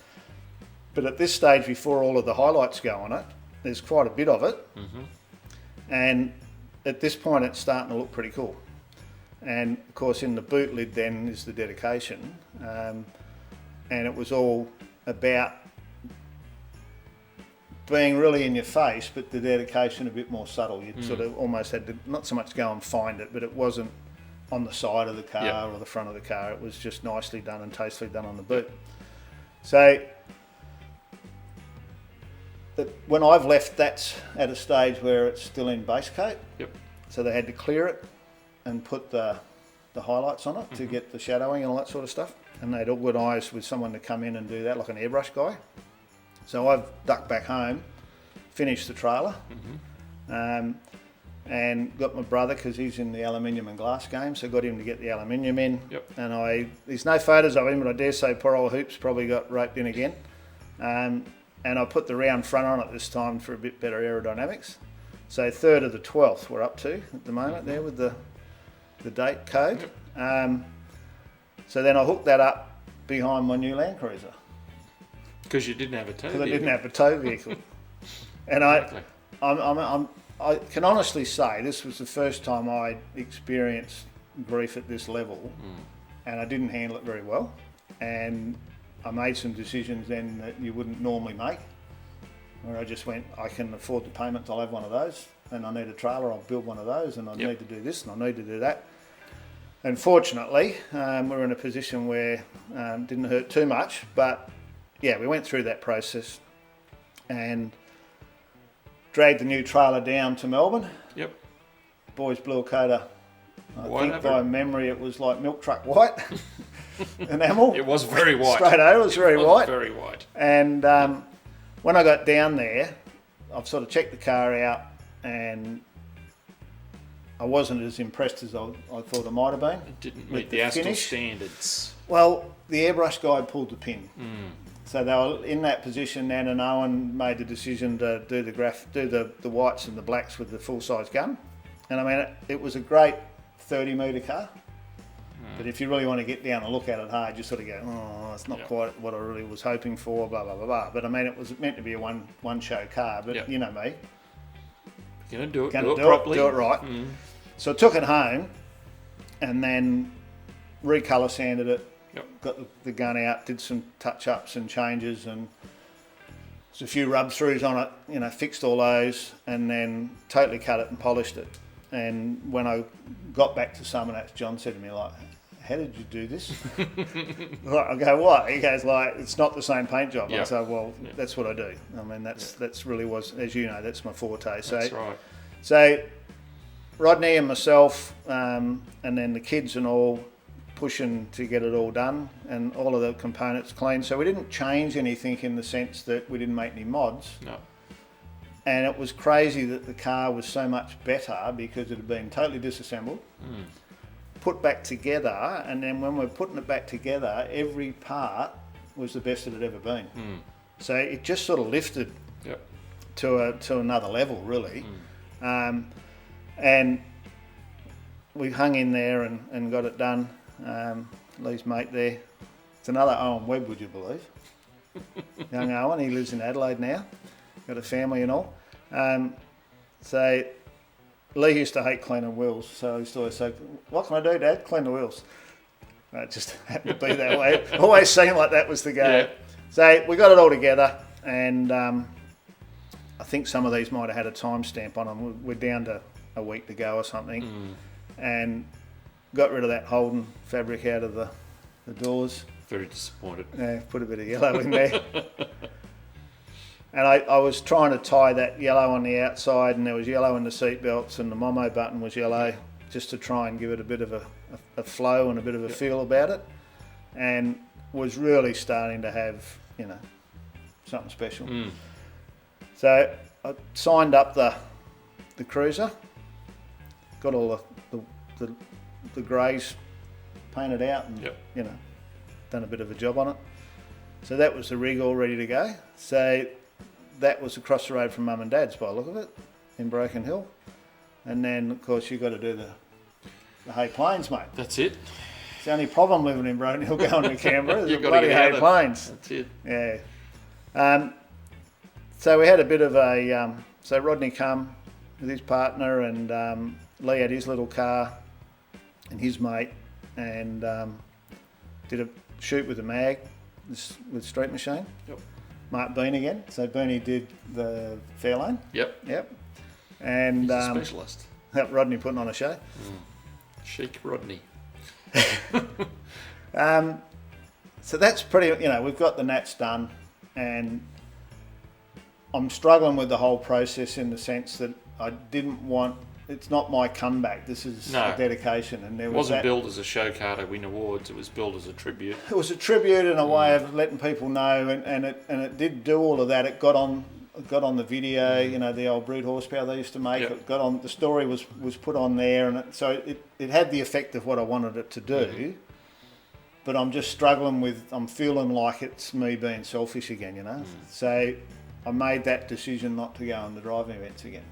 Speaker 1: But at this stage, before all of the highlights go on it, there's quite a bit of it. Mm-hmm. And at this point, it's starting to look pretty cool. And of course, in the boot lid then is the dedication. And it was all about being really in your face, but the dedication a bit more subtle. You sort of almost had to not so much go and find it, but it wasn't on the side of the car or the front of the car. It was just nicely done and tastefully done on the boot. So when I've left, that's at a stage where it's still in base coat.
Speaker 2: Yep.
Speaker 1: So they had to clear it and put the highlights on it to get the shadowing and all that sort of stuff. And they'd organised with someone to come in and do that, like an airbrush guy. So I've ducked back home, finished the trailer, and got my brother, because he's in the aluminium and glass game, so got him to get the aluminium in. Yep. And there's no photos of him, but I dare say poor old Hoops probably got roped in again. And I put the round front on it this time for a bit better aerodynamics. So 3rd of the 12th we're up to at the moment there with the date code. So then I hooked that up behind my new Land Cruiser.
Speaker 2: Because you didn't have a tow
Speaker 1: Because I
Speaker 2: vehicle.
Speaker 1: didn't have a tow vehicle. And
Speaker 2: Exactly.
Speaker 1: I can honestly say this was the first time I experienced grief at this level, and I didn't handle it very well. And I made some decisions then that you wouldn't normally make, where I just went, I can afford the payments, I'll have one of those, and I need a trailer, I'll build one of those, and I need to do this and I need to do that. And fortunately, we're in a position where it didn't hurt too much, but yeah, we went through that process and dragged the new trailer down to Melbourne.
Speaker 2: Yep.
Speaker 1: Boys blew a coat of, I
Speaker 2: White
Speaker 1: think by memory it was like milk truck white enamel.
Speaker 2: It was very white.
Speaker 1: Straight over, it was very white.
Speaker 2: Very white.
Speaker 1: And when I got down there, I've sort of checked the car out, and I wasn't as impressed as I thought I might have been.
Speaker 2: It didn't
Speaker 1: with
Speaker 2: meet the Astill
Speaker 1: finish.
Speaker 2: standards.
Speaker 1: Well, the airbrush guy pulled the pin. So they were in that position then, and Owen made the decision to do the whites and the blacks with the full-size gun. And I mean, it was a great 30-metre car. But if you really want to get down and look at it hard, you sort of go, oh, it's not quite what I really was hoping for, blah, blah, blah, blah. But I mean, it was meant to be a one-show car, but you know me.
Speaker 2: You're going to do it,
Speaker 1: Gonna
Speaker 2: do it properly.
Speaker 1: Do it right. So I took it home and then recolour sanded it, got the gun out, did some touch-ups and changes, and there's a few rub-throughs on it, fixed all those, and then totally cut it and polished it. And when I got back to Summernax, John said to me, like, how did you do this? I go, what? He goes, like, it's not the same paint job. I say, well, that's what I do. I mean, that's really was, as you know, that's my forte. So,
Speaker 2: that's right.
Speaker 1: So Rodney and myself, and then the kids and all, pushing to get it all done and all of the components clean. So we didn't change anything in the sense that we didn't make any mods.
Speaker 2: No.
Speaker 1: And it was crazy that the car was so much better because it had been totally disassembled, put back together, and then when we're putting it back together, every part was the best it had ever been. So it just sort of lifted to another level, really. And we hung in there and got it done. Leigh's mate there, it's another Owen Webb, would you believe? Young Owen, he lives in Adelaide now, got a family and all. So Leigh used to hate cleaning wheels, so he used to always say, what can I do, Dad? Clean the wheels. It just happened to be that way. It always seemed like that was the go.
Speaker 2: Yeah.
Speaker 1: So we got it all together, and I think some of these might have had a timestamp on them. We're down to a week to go or something, and got rid of that Holden fabric out of the doors.
Speaker 2: Very disappointed.
Speaker 1: Yeah, put a bit of yellow in there. And I was trying to tie that yellow on the outside, and there was yellow in the seat belts, and the Momo button was yellow, just to try and give it a bit of a flow and a bit of a feel about it, and was really starting to have, something special. So I signed up the Cruiser, got all the greys painted out, and done a bit of a job on it. So that was the rig all ready to go. So that was across the road from Mum and Dad's by the look of it, in Broken Hill. And then, of course, you've got to do the Hay Plains, mate.
Speaker 2: That's it.
Speaker 1: It's the only problem living in Broken Hill going to Canberra is the
Speaker 2: You've got to
Speaker 1: bloody
Speaker 2: get
Speaker 1: Hay
Speaker 2: out of it.
Speaker 1: Plains.
Speaker 2: That's it.
Speaker 1: Yeah. So we had a bit of a... so Rodney come with his partner, and Leigh had his little car and his mate, and did a shoot with the mag with Street Machine.
Speaker 2: Yep.
Speaker 1: Mark Bean again. So Beanie did the Fairlane.
Speaker 2: Yep.
Speaker 1: And
Speaker 2: He's a specialist.
Speaker 1: helped Rodney putting on a show.
Speaker 2: Chic Rodney.
Speaker 1: So that's pretty, we've got the Nats done, and I'm struggling with the whole process in the sense that I didn't want, it's not my comeback, this is a dedication. And there
Speaker 2: It
Speaker 1: was
Speaker 2: wasn't
Speaker 1: that,
Speaker 2: built as a show car to win awards, it was built as a tribute.
Speaker 1: it was a tribute and a way of letting people know, and it did do all of that. It got on the video, the old brute horsepower they used to make. It got on, the story was put on there, and so it had the effect of what I wanted it to do. But I'm just struggling with, I'm feeling like it's me being selfish again, So I made that decision not to go on the driving events again.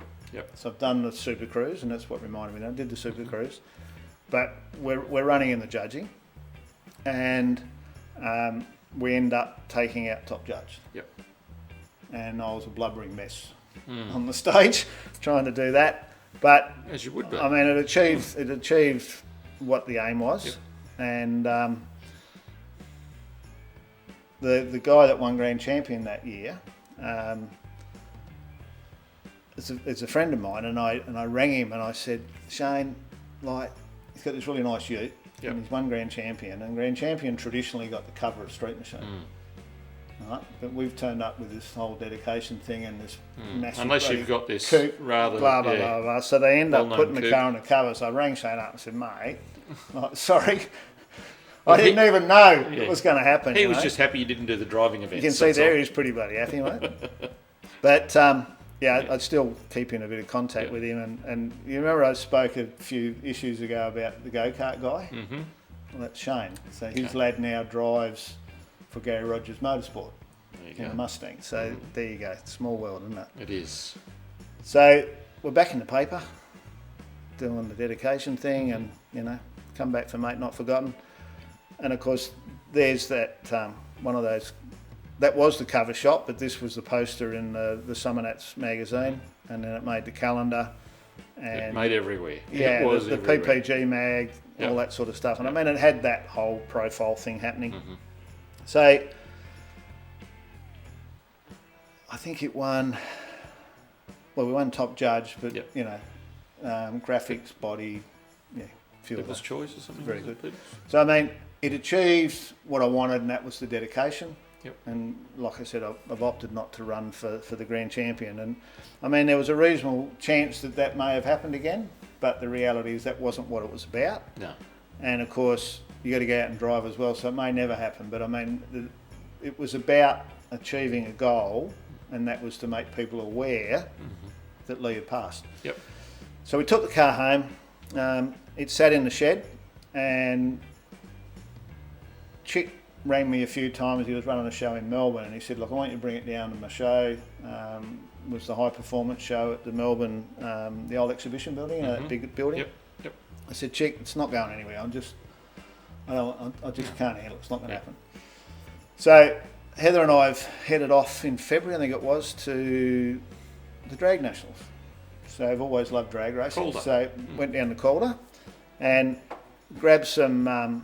Speaker 1: So I've done the Super Cruise, and that's what reminded me. I did the Super Cruise, but we're running in the judging, and we end up taking out Top Judge.
Speaker 2: Yep.
Speaker 1: And I was a blubbering mess on the stage trying to do that. But
Speaker 2: as you would be.
Speaker 1: I mean, it achieved what the aim was.
Speaker 2: Yep.
Speaker 1: And the guy that won Grand Champion that year, it's a friend of mine, and I rang him and I said, Shane, like, he's got this really nice ute,
Speaker 2: Yep.
Speaker 1: and he's won Grand Champion, and Grand Champion traditionally got the cover of Street Machine. Right? But we've turned up with this whole dedication thing and this massive
Speaker 2: Unless you've got this
Speaker 1: coupe,
Speaker 2: rather
Speaker 1: blah, blah, blah, blah. So they end up
Speaker 2: well-known
Speaker 1: putting the
Speaker 2: coupe.
Speaker 1: car on the cover. So I rang Shane up and said, mate, like, sorry,
Speaker 2: Well,
Speaker 1: I didn't even know it was going to happen.
Speaker 2: He
Speaker 1: you
Speaker 2: was
Speaker 1: know?
Speaker 2: just happy you didn't do the driving events.
Speaker 1: You can see
Speaker 2: that's
Speaker 1: there
Speaker 2: all.
Speaker 1: he's pretty bloody happy, mate. But yeah, I'd still keep in a bit of contact with him. And you remember I spoke a few issues ago about the go-kart guy?
Speaker 2: Mm-hmm.
Speaker 1: Well, that's Shane. So his lad now drives for Gary Rogers Motorsport
Speaker 2: There you
Speaker 1: in a
Speaker 2: go.
Speaker 1: Mustang. So there you go. Small world, isn't it?
Speaker 2: It is.
Speaker 1: So we're back in the paper doing the dedication thing and, you know, come back for Mate Not Forgotten. And of course, there's that one of those, that was the cover shot, but this was the poster in the Summer Nats magazine, and then it made the calendar. And
Speaker 2: It made everywhere.
Speaker 1: yeah,
Speaker 2: It was
Speaker 1: the
Speaker 2: everywhere.
Speaker 1: PPG mag,
Speaker 2: Yep.
Speaker 1: all that sort of stuff. And I mean, it had that whole profile thing happening. So I think it won, well, we won Top Judge, but,
Speaker 2: Yep.
Speaker 1: you know, graphics, body, yeah, few of
Speaker 2: People's
Speaker 1: those.
Speaker 2: choice or something.
Speaker 1: Very
Speaker 2: was it,
Speaker 1: good.
Speaker 2: People's?
Speaker 1: So, I mean, it achieved what I wanted, and that was the dedication.
Speaker 2: Yep.
Speaker 1: And like I said, I've opted not to run for the Grand Champion. And, I mean, there was a reasonable chance that may have happened again, but the reality is that wasn't what it was about.
Speaker 2: No.
Speaker 1: And, of course, you got to go out and drive as well, so it may never happen. But, I mean, it was about achieving a goal, and that was to make people aware that Leigh had passed.
Speaker 2: Yep.
Speaker 1: So we took the car home. It sat in the shed, and Chick rang me a few times. He was running a show in Melbourne, and he said, look, I want you to bring it down to my show. It was the high performance show at the Melbourne, the old exhibition building, that big building.
Speaker 2: Yep. Yep.
Speaker 1: I said, Chick, it's not going anywhere. I just can't handle it. It's not going to happen. So Heather and I have headed off in February, I think it was, to the Drag Nationals. So I've always loved drag racing.
Speaker 2: Calder.
Speaker 1: So went down to Calder and grabbed some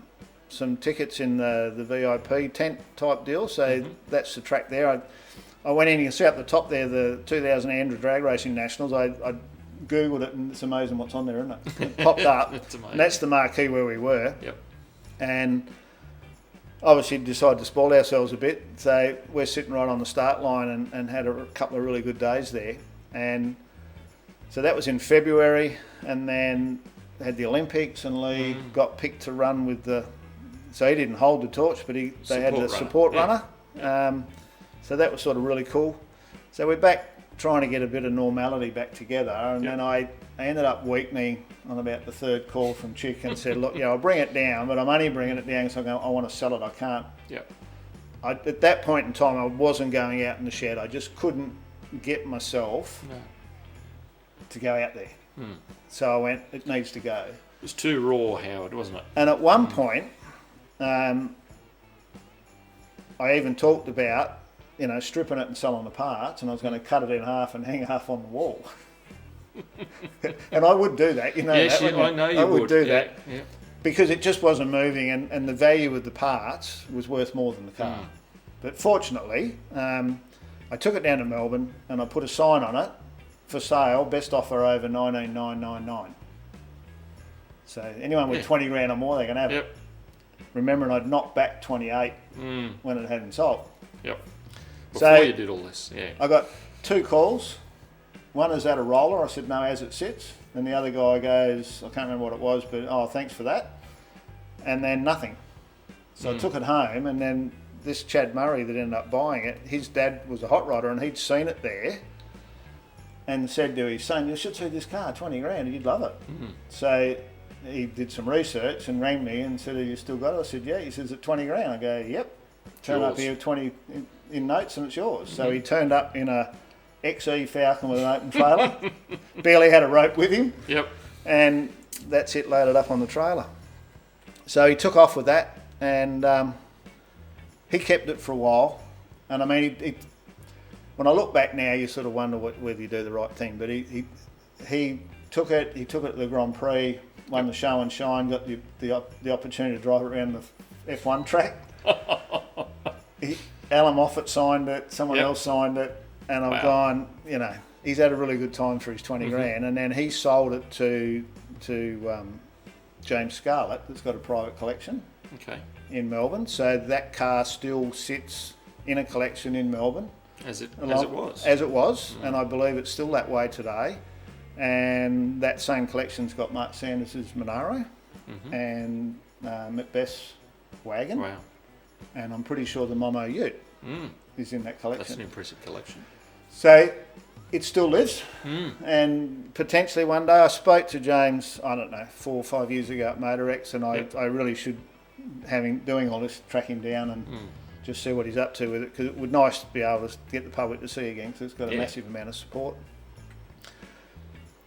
Speaker 1: tickets in the VIP tent type deal. So that's the track there. I went in, you can see up the top there, the 2000 Andrew Drag Racing Nationals. I Googled it, and it's amazing what's on there, isn't it? It popped up.
Speaker 2: That's amazing.
Speaker 1: And that's the marquee where we were.
Speaker 2: Yep.
Speaker 1: And obviously decided to spoil ourselves a bit. So we're sitting right on the start line and had a couple of really good days there. And so that was in February, and then had the Olympics, and Leigh got picked to run with so he didn't hold the torch, but they had the support runner. So that was sort of really cool. So we're back trying to get a bit of normality back together, and then I ended up weakening on about the third call from Chick and said, look, I'll bring it down, but I'm only bringing it down because I want to sell it. I can't.
Speaker 2: Yep.
Speaker 1: At that point in time, I wasn't going out in the shed. I just couldn't get myself to go out there. So I went, it needs to go.
Speaker 2: It was too raw, Howard, wasn't it?
Speaker 1: And at one point, I even talked about, stripping it and selling the parts, and I was going to cut it in half and hang half on the wall. And I would do that,
Speaker 2: Yes,
Speaker 1: that,
Speaker 2: I know you
Speaker 1: I would do
Speaker 2: yeah,
Speaker 1: that
Speaker 2: Yeah.
Speaker 1: because it just wasn't moving, and the value of the parts was worth more than the car. But fortunately, I took it down to Melbourne and I put a sign on it, for sale, best offer over 19,999. So anyone with 20 grand or more, they can have it. Remembering I'd knocked back 28 when it hadn't sold.
Speaker 2: Yep.
Speaker 1: So
Speaker 2: Before you did all this,
Speaker 1: I got two calls. One is at a roller. I said, no, as it sits. And the other guy goes, I can't remember what it was, but oh, thanks for that. And then nothing. So I took it home, and then this Chad Murray that ended up buying it, his dad was a hot rodder, and he'd seen it there and said to his son, you should see this car, 20 grand, you'd love it. So he did some research and rang me and said, have you still got it? I said, yeah. He says, at 20 grand. I go, yep. Turn up here with 20 in notes and it's yours. So he turned up in a XA Falcon with an open trailer. Barely had a rope with him.
Speaker 2: Yep.
Speaker 1: And that's it, loaded up on the trailer. So he took off with that, and he kept it for a while. And I mean, when I look back now, you sort of wonder whether you do the right thing. But he took it. He took it to the Grand Prix, won the show and shine, got the opportunity to drive it around the F1 track. Alan Moffat signed it. Someone else signed it, and I've gone. You know, he's had a really good time for his 20 grand, and then he sold it to James Scarlett, that's got a private collection in Melbourne. So that car still sits in a collection in Melbourne. As it was, and I believe it's still that way today. And that same collection's got Mark Sanders' Monaro and Macbeth's wagon.
Speaker 2: Wow.
Speaker 1: And I'm pretty sure the Momo Ute is in that collection.
Speaker 2: That's an impressive collection.
Speaker 1: So it still lives, and potentially one day. I spoke to James, I don't know, 4 or 5 years ago at Motor X, and I really should, doing all this, track him down and just see what he's up to with it, because it would be nice to be able to get the public to see again, because it's got a massive amount of support.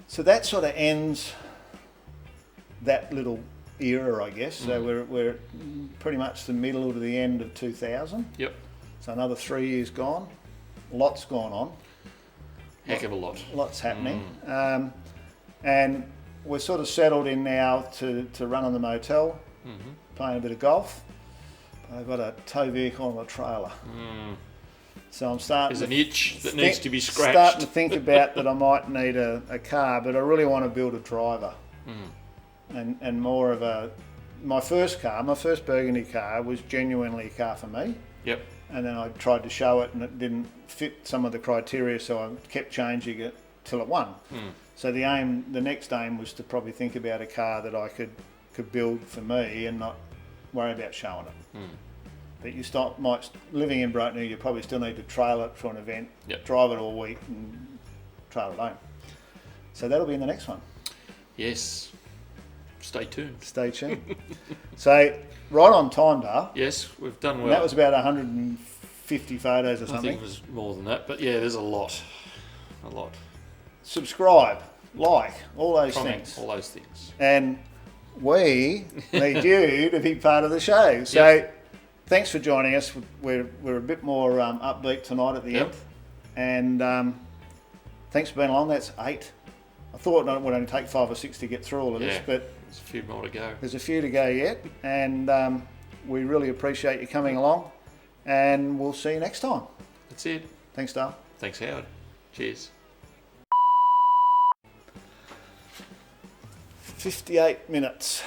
Speaker 1: So that sort of ends that little era, I guess. So we're pretty much the middle to the end of 2000.
Speaker 2: Yep.
Speaker 1: So another 3 years gone. Lots gone on.
Speaker 2: Heck of a lot.
Speaker 1: Lots happening. And we're sort of settled in now to run on the motel, playing a bit of golf. I've got a tow vehicle and a trailer. So I'm starting.
Speaker 2: There's an itch that needs to be scratched.
Speaker 1: Starting to think about that I might need a car, but I really want to build a driver. And more of my first Burgundy car was genuinely a car for me.
Speaker 2: Yep.
Speaker 1: And then I tried to show it and it didn't fit some of the criteria, so I kept changing it till it won. So the next aim was to probably think about a car that I could build for me and not worry about showing it. But living in Brighton, you probably still need to trail it for an event, drive it all week and trail it home. So that'll be in the next one.
Speaker 2: Yes. Stay tuned.
Speaker 1: Stay tuned. So, right on time, Dale.
Speaker 2: Yes, we've done well.
Speaker 1: And that was about 150 photos or something.
Speaker 2: I think it was more than that, but yeah, there's a lot. A lot.
Speaker 1: Subscribe, like, all those
Speaker 2: Comment,
Speaker 1: things.
Speaker 2: all those things.
Speaker 1: And we need you to be part of the show. So, thanks for joining us. We're a bit more upbeat tonight at the end. And thanks for being along. That's 8. I thought it would only take 5 or 6 to get through all of this, but
Speaker 2: there's a few more to go.
Speaker 1: There's a few to go yet, and we really appreciate you coming along, and we'll see you next time.
Speaker 2: That's it.
Speaker 1: Thanks, Dale.
Speaker 2: Thanks, Howard. Cheers.
Speaker 1: 58 minutes.